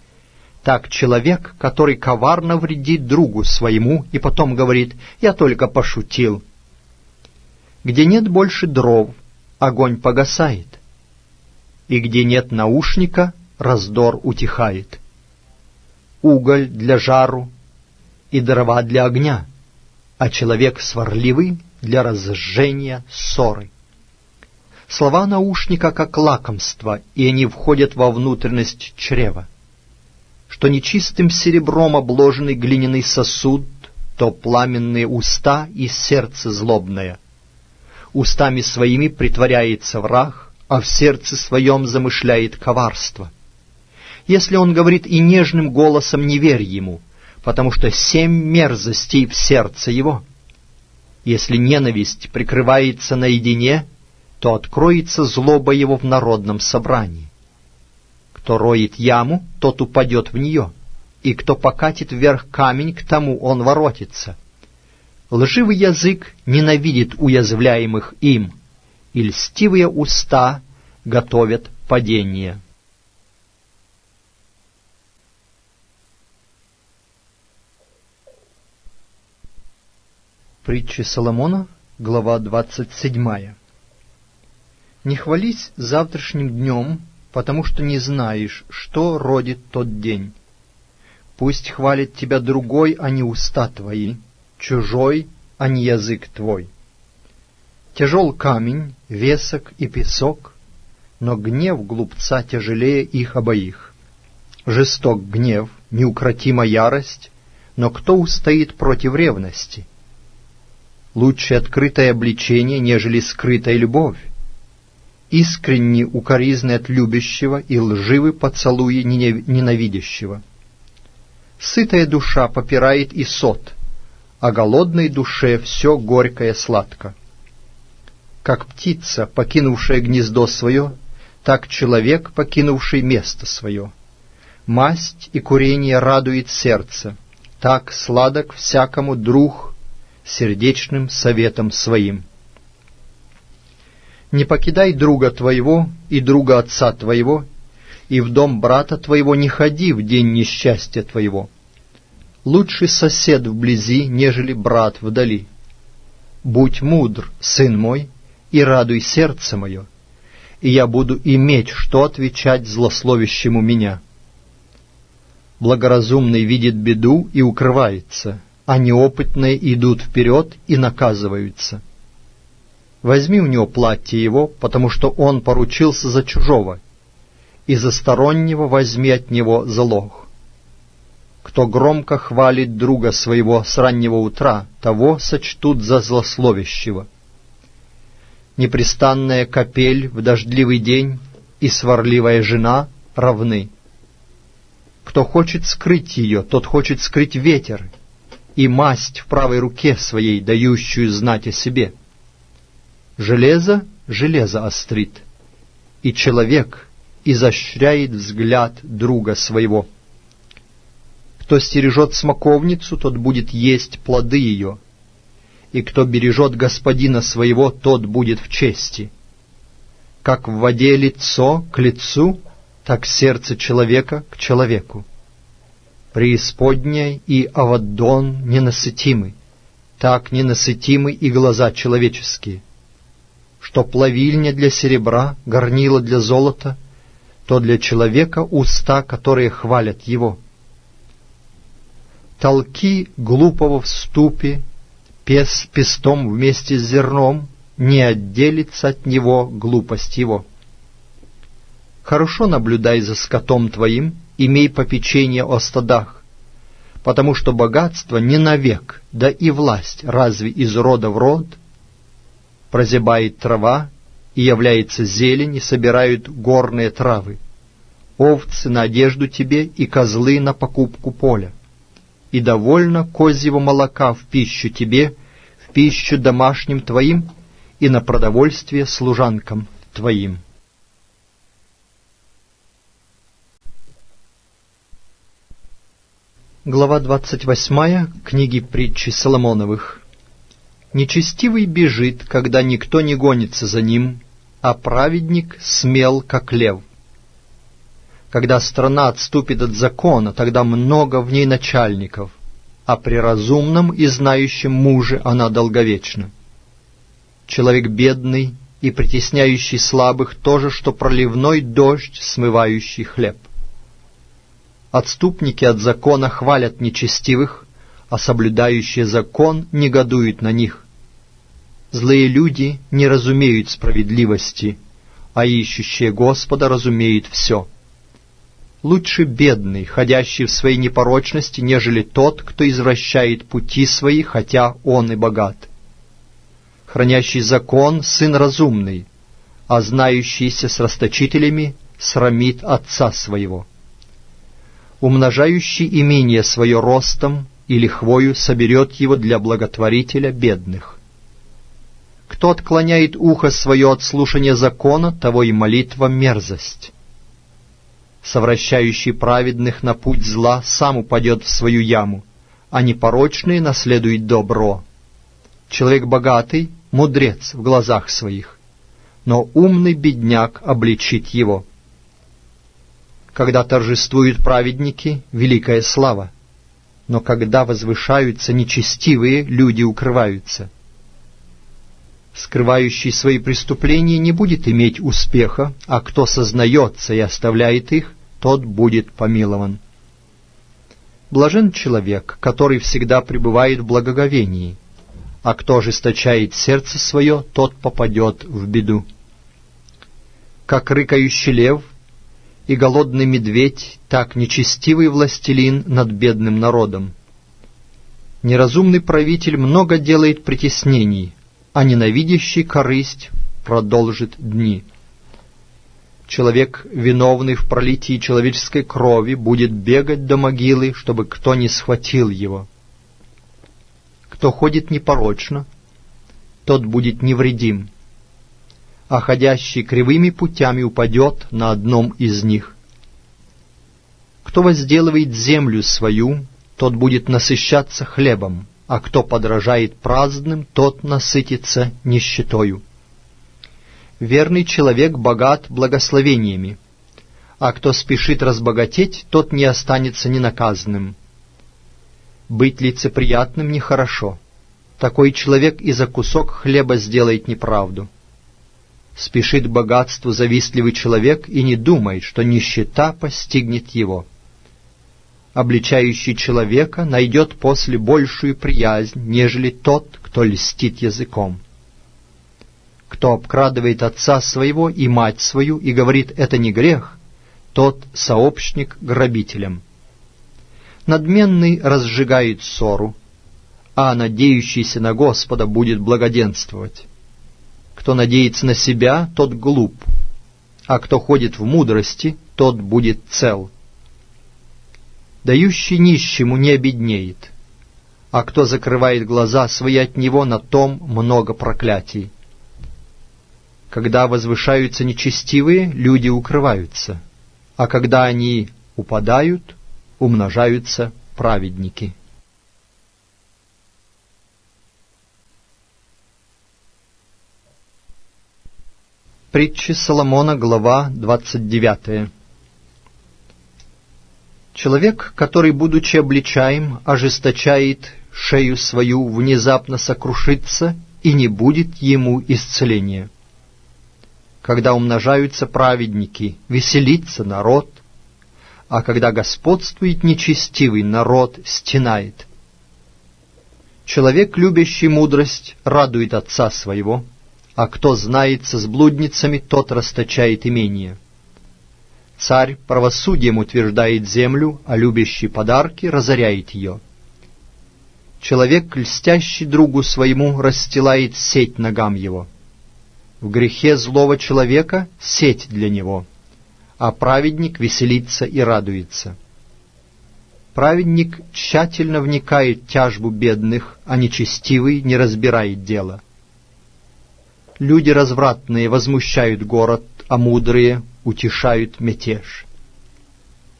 так человек, который коварно вредит другу своему и потом говорит: «Я только пошутил». Где нет больше дров, огонь погасает, и где нет наушника, раздор утихает. Уголь для жару и дрова для огня, а человек сварливый для разжения ссоры. Слова наушника как лакомство, и они входят во внутренность чрева. Что нечистым серебром обложенный глиняный сосуд, то пламенные уста и сердце злобное. Устами своими притворяется враг, а в сердце своем замышляет коварство. Если он говорит и нежным голосом, не верь ему, потому что 7 мерзостей в сердце его. Если ненависть прикрывается наедине, то откроется злоба его в народном собрании. Кто роет яму, тот упадет в нее, и кто покатит вверх камень, к тому он воротится. Лживый язык ненавидит уязвляемых им, и льстивые уста готовят падение. Притчи Соломона, глава 27. «Не хвались завтрашним днем, потому что не знаешь, что родит тот день. Пусть хвалит тебя другой, а не уста твои, чужой, а не язык твой. Тяжел камень, весок и песок, но гнев глупца тяжелее их обоих. Жесток гнев, неукротима ярость, но кто устоит против ревности? Лучше открытое обличение, нежели скрытая любовь. Искренний укоризны от любящего и лживый поцелуи ненавидящего. Сытая душа попирает и сот, а голодной душе все горькое сладко. Как птица, покинувшая гнездо свое, так человек, покинувший место свое. Масть и курение радует сердце, так сладок всякому друг сердечным советом своим. Не покидай друга твоего и друга отца твоего, и в дом брата твоего не ходи в день несчастья твоего. Лучший сосед вблизи, нежели брат вдали. Будь мудр, сын мой, и радуй сердце мое, и я буду иметь, что отвечать злословящему меня. Благоразумный видит беду и укрывается, а неопытные идут вперед и наказываются. Возьми у него платье его, потому что он поручился за чужого, и за стороннего возьми от него залог. Кто громко хвалит друга своего с раннего утра, того сочтут за злословящего. Непрестанная капель в дождливый день и сварливая жена равны. Кто хочет скрыть ее, тот хочет скрыть ветер, и масть в правой руке своей, дающую знать о себе. Железо железо острит, и человек изощряет взгляд друга своего. Кто стережет смоковницу, тот будет есть плоды ее, и кто бережет господина своего, тот будет в чести. Как в воде лицо к лицу, так сердце человека к человеку. Преисподняя и Аваддон ненасытимы, так ненасытимы и глаза человеческие. Что плавильня для серебра, горнило для золота, то для человека уста, которые хвалят его. Толки глупого в ступе, пестом вместе с зерном, не отделится от него глупость его. Хорошо наблюдай за скотом твоим, имей попечение о стадах, потому что богатство не навек, да и власть разве из рода в род? Прозябает трава, и является зелень, и собирают горные травы. Овцы на одежду тебе, и козлы на покупку поля. И довольно козьего молока в пищу тебе, в пищу домашним твоим, и на продовольствие служанкам твоим. Глава 28 книги Притчи Соломоновых. Нечестивый бежит, когда никто не гонится за ним, а праведник смел, как лев. Когда страна отступит от закона, тогда много в ней начальников, а при разумном и знающем муже она долговечна. Человек бедный и притесняющий слабых то же, что проливной дождь, смывающий хлеб. Отступники от закона хвалят нечестивых, а соблюдающие закон негодуют на них. Злые люди не разумеют справедливости, а ищущие Господа разумеют все. Лучше бедный, ходящий в своей непорочности, нежели тот, кто извращает пути свои, хотя он и богат. Хранящий закон — сын разумный, а знающийся с расточителями срамит отца своего. Умножающий имение свое ростом и лихвою соберет его для благотворителя бедных. Кто отклоняет ухо свое от слушания закона, того и молитва мерзость. Совращающий праведных на путь зла сам упадет в свою яму, а непорочные наследуют добро. Человек богатый — мудрец в глазах своих, но умный бедняк обличит его. Когда торжествуют праведники, великая слава, но когда возвышаются нечестивые, люди укрываются. Скрывающий свои преступления не будет иметь успеха, а кто сознается и оставляет их, тот будет помилован. Блажен человек, который всегда пребывает в благоговении, а кто ожесточает сердце свое, тот попадет в беду. Как рыкающий лев и голодный медведь, так нечестивый властелин над бедным народом. Неразумный правитель много делает притеснений, а ненавидящий корысть продолжит дни. Человек, виновный в пролитии человеческой крови, будет бегать до могилы, чтобы кто не схватил его. Кто ходит непорочно, тот будет невредим, а ходящий кривыми путями упадет на одном из них. Кто возделывает землю свою, тот будет насыщаться хлебом, а кто подражает праздным, тот насытится нищетою. Верный человек богат благословениями, а кто спешит разбогатеть, тот не останется ненаказанным. Быть лицеприятным нехорошо. Такой человек и за кусок хлеба сделает неправду. Спешит к богатству завистливый человек и не думает, что нищета постигнет его. Обличающий человека найдет после большую приязнь, нежели тот, кто льстит языком. Кто обкрадывает отца своего и мать свою и говорит «это не грех», тот сообщник грабителям. Надменный разжигает ссору, а надеющийся на Господа будет благоденствовать. Кто надеется на себя, тот глуп, а кто ходит в мудрости, тот будет цел. Дающий нищему не обеднеет, а кто закрывает глаза свои от него, на том много проклятий. Когда возвышаются нечестивые, люди укрываются, а когда они упадают, умножаются праведники. Притчи Соломона, глава 29. Человек, который, будучи обличаем, ожесточает шею свою, внезапно сокрушится, и не будет ему исцеления. Когда умножаются праведники, веселится народ, а когда господствует нечестивый, народ стенает. Человек, любящий мудрость, радует отца своего, а кто знается с блудницами, тот расточает имение. Царь правосудием утверждает землю, а любящий подарки разоряет ее. Человек, льстящий другу своему, расстилает сеть ногам его. В грехе злого человека сеть для него, а праведник веселится и радуется. Праведник тщательно вникает в тяжбу бедных, а нечестивый не разбирает дела. Люди развратные возмущают город, а мудрые утешают мятеж.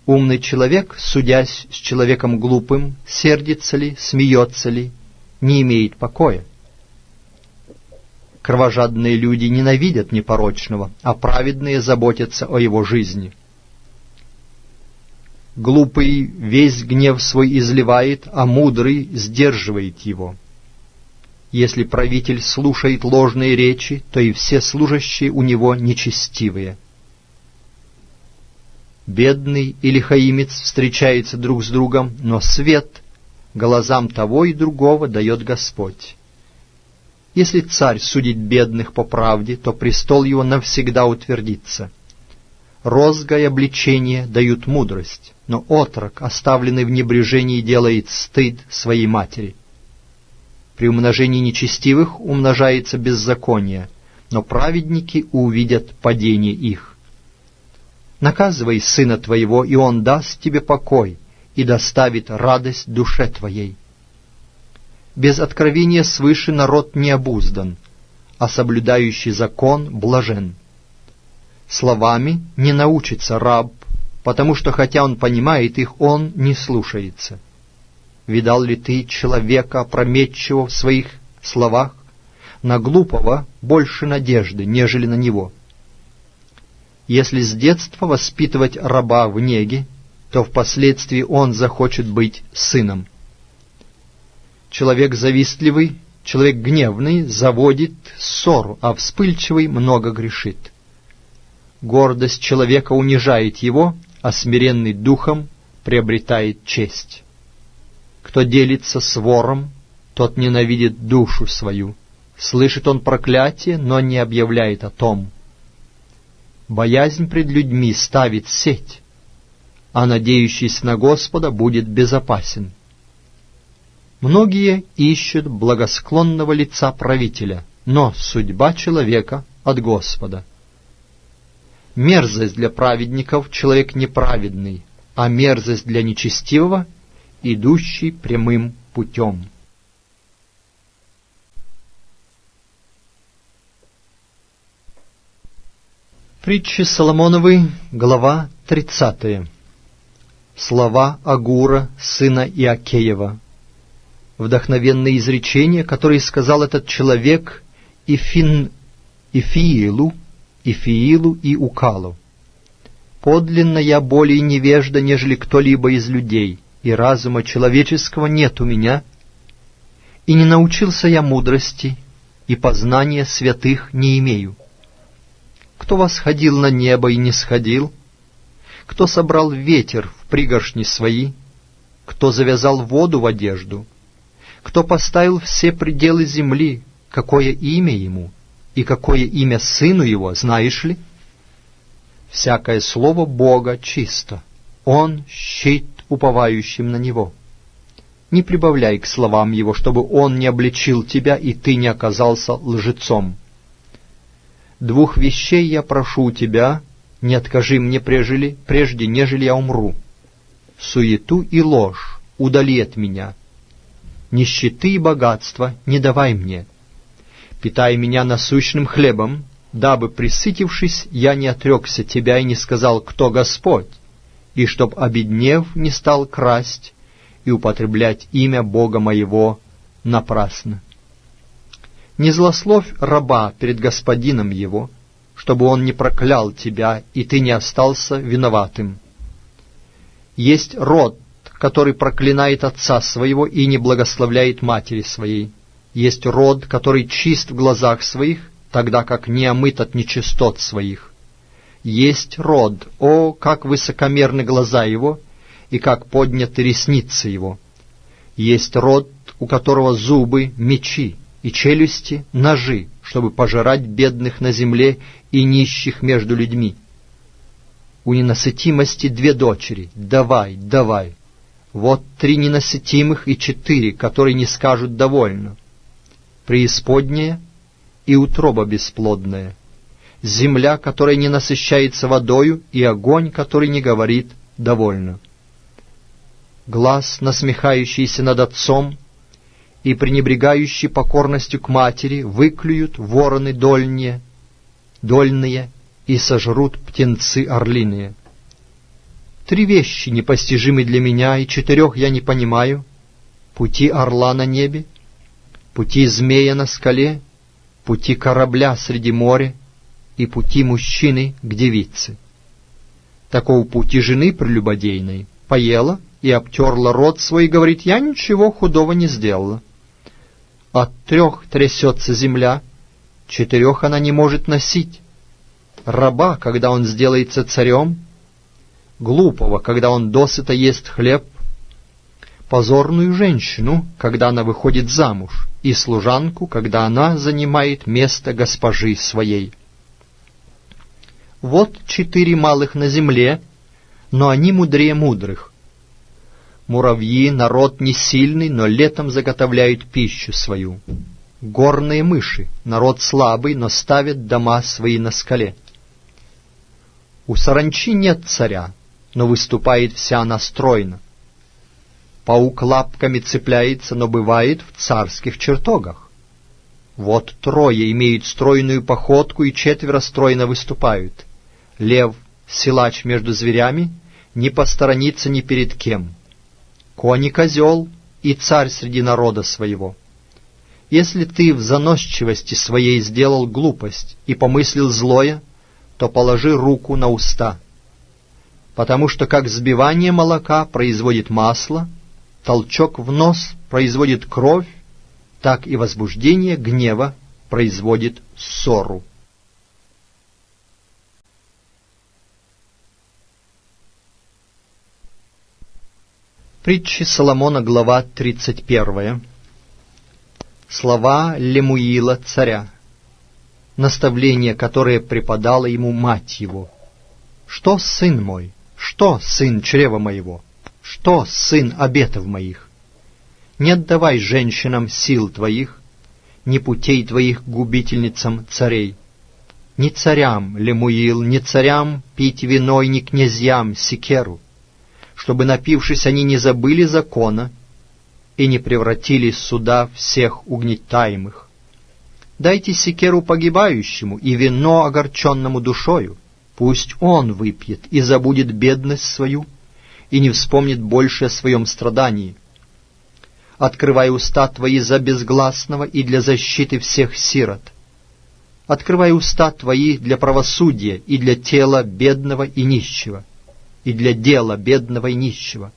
Умный человек, судясь с человеком глупым, сердится ли, смеется ли, не имеет покоя. Кровожадные люди ненавидят непорочного, а праведные заботятся о его жизни. Глупый весь гнев свой изливает, а мудрый сдерживает его. Если правитель слушает ложные речи, то и все служащие у него нечестивые. Бедный и лихаимец встречаются друг с другом, но свет глазам того и другого дает Господь. Если царь судит бедных по правде, то престол его навсегда утвердится. Розга и обличение дают мудрость, но отрок, оставленный в небрежении, делает стыд своей матери. При умножении нечестивых умножается беззаконие, но праведники увидят падение их. Наказывай сына твоего, и он даст тебе покой и доставит радость душе твоей. Без откровения свыше народ не обуздан, а соблюдающий закон блажен. Словами не научится раб, потому что, хотя он понимает их, он не слушается. Видал ли ты человека опрометчивого в своих словах? На глупого больше надежды, нежели на него. Если с детства воспитывать раба в неге, то впоследствии он захочет быть сыном. Человек завистливый, человек гневный заводит ссору, а вспыльчивый много грешит. Гордость человека унижает его, а смиренный духом приобретает честь. Кто делится с вором, тот ненавидит душу свою. Слышит он проклятие, но не объявляет о том. Боязнь пред людьми ставит сеть, а надеющийся на Господа будет безопасен. Многие ищут благосклонного лица правителя, но судьба человека от Господа. Мерзость для праведников — человек неправедный, а мерзость для нечестивого — идущий прямым путем. Притчи Соломоновы, глава 30. Слова Агура, сына Иакеева. Вдохновенные изречения, которые сказал этот человек Ифиилу и Укалу. «Подлинно я более невежда, нежели кто-либо из людей, и разума человеческого нет у меня, и не научился я мудрости, и познания святых не имею. Кто восходил на небо и не сходил? Кто собрал ветер в пригоршни свои? Кто завязал воду в одежду? Кто поставил все пределы земли? Какое имя ему? И какое имя сыну его, знаешь ли? Всякое слово Бога чисто. Он щит уповающим на него. Не прибавляй к словам его, чтобы он не обличил тебя, и ты не оказался лжецом. 2 вещей я прошу у тебя, не откажи мне прежде, нежели я умру. Суету и ложь удали от меня. Нищеты и богатства не давай мне. Питай меня насущным хлебом, дабы, присытившись, я не отрекся тебя и не сказал, кто Господь, и чтоб, обеднев, не стал красть и употреблять имя Бога моего напрасно. Не злословь раба перед господином его, чтобы он не проклял тебя, и ты не остался виноватым. Есть род, который проклинает отца своего и не благословляет матери своей. Есть род, который чист в глазах своих, тогда как не омыт от нечистот своих. Есть род, о, как высокомерны глаза его, и как подняты ресницы его. Есть род, у которого зубы — мечи, и челюсти — ножи, чтобы пожирать бедных на земле и нищих между людьми. У ненасытимости 2 дочери, давай, давай. Вот 3 ненасытимых и 4, которые не скажут довольно. Преисподняя и утроба бесплодная, земля, которая не насыщается водою, и огонь, который не говорит довольно. Глаз, насмехающийся над отцом, и пренебрегающий покорностью к матери, выклюют вороны дольные, и сожрут птенцы орлиные. 3 вещи непостижимы для меня, и 4 я не понимаю: пути орла на небе, пути змея на скале, пути корабля среди моря и пути мужчины к девице. Такого пути жены прелюбодейной: поела и обтерла рот свой, и говорит: я ничего худого не сделала. От 3 трясется земля, 4 она не может носить. Раба, когда он сделается царем, глупого, когда он досыта ест хлеб, позорную женщину, когда она выходит замуж, и служанку, когда она занимает место госпожи своей. Вот 4 малых на земле, но они мудрее мудрых. Муравьи — народ не сильный, но летом заготовляют пищу свою. Горные мыши — народ слабый, но ставят дома свои на скале. У саранчи нет царя, но выступает вся она стройно. Паук лапками цепляется, но бывает в царских чертогах. Вот 3 имеют стройную походку, и 4 стройно выступают. Лев, силач между зверями, не посторонится ни перед кем. Конь и козел, и царь среди народа своего. Если ты в заносчивости своей сделал глупость и помыслил злое, то положи руку на уста. Потому что как взбивание молока производит масло, толчок в нос производит кровь, так и возбуждение гнева производит ссору. Притчи Соломона, глава 31. Слова Лемуила царя, наставление, которое преподала ему мать его. «Что, сын мой? Что, сын чрева моего? Что, сын обетов моих? Не отдавай женщинам сил твоих, ни путей твоих губительницам царей. Ни царям, Лемуил, ни царям пить вино, ни князьям секеру, чтобы, напившись, они не забыли закона и не превратили суда всех угнетаемых. Дайте секеру погибающему и вино огорченному душою, пусть он выпьет и забудет бедность свою, и не вспомнит больше о своем страдании. Открывай уста твои за безгласного и для защиты всех сирот. Открывай уста твои для правосудия и для тела бедного и нищего, и для дела бедного и нищего.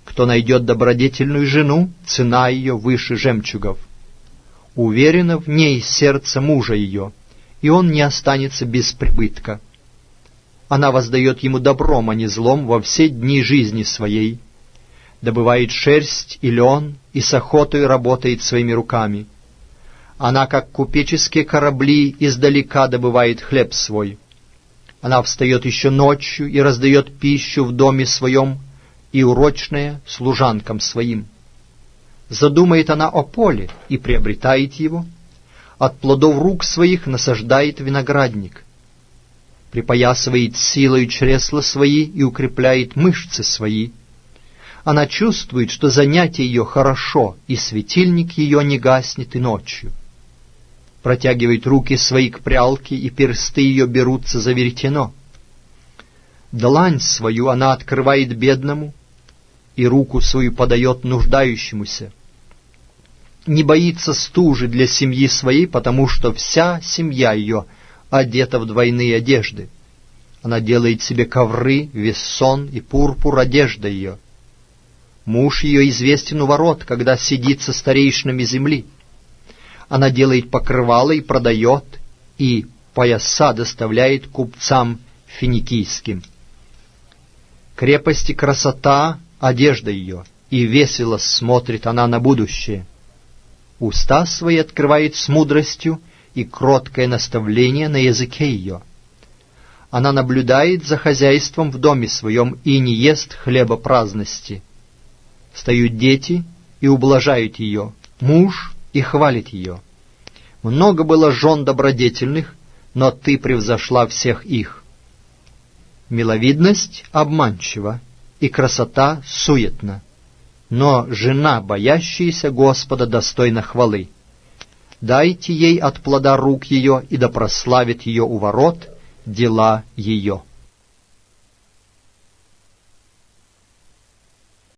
Кто найдет добродетельную жену, цена ее выше жемчугов. Уверено в ней сердце мужа ее, и он не останется без прибытка. Она воздает ему добром, а не злом во все дни жизни своей. Добывает шерсть и лен, и с охотой работает своими руками. Она, как купеческие корабли, издалека добывает хлеб свой. Она встает еще ночью и раздает пищу в доме своем, и урочное служанкам своим. Задумает она о поле и приобретает его, от плодов рук своих насаждает виноградник, припоясывает силой чресла свои и укрепляет мышцы свои. Она чувствует, что занятие ее хорошо, и светильник ее не гаснет и ночью. Протягивает руки свои к прялке, и персты ее берутся за веретено. Длань свою она открывает бедному, и руку свою подает нуждающемуся. Не боится стужи для семьи своей, потому что вся семья ее одета в двойные одежды. Она делает себе ковры, вессон и пурпур одежда ее. Муж ее известен у ворот, когда сидит со старейшинами земли. Она делает покрывало и продает, и пояса доставляет купцам финикийским. Крепость и красота — одежда ее, и весело смотрит она на будущее. Уста свои открывает с мудростью, и кроткое наставление на языке ее. Она наблюдает за хозяйством в доме своем и не ест хлеба праздности. Встают дети и ублажают ее, муж и хвалит ее. Много было жен добродетельных, но ты превзошла всех их. Миловидность обманчива, и красота суетна, но жена, боящаяся Господа, достойна хвалы. Дайте ей от плода рук ее, и да прославит ее у ворот дела ее.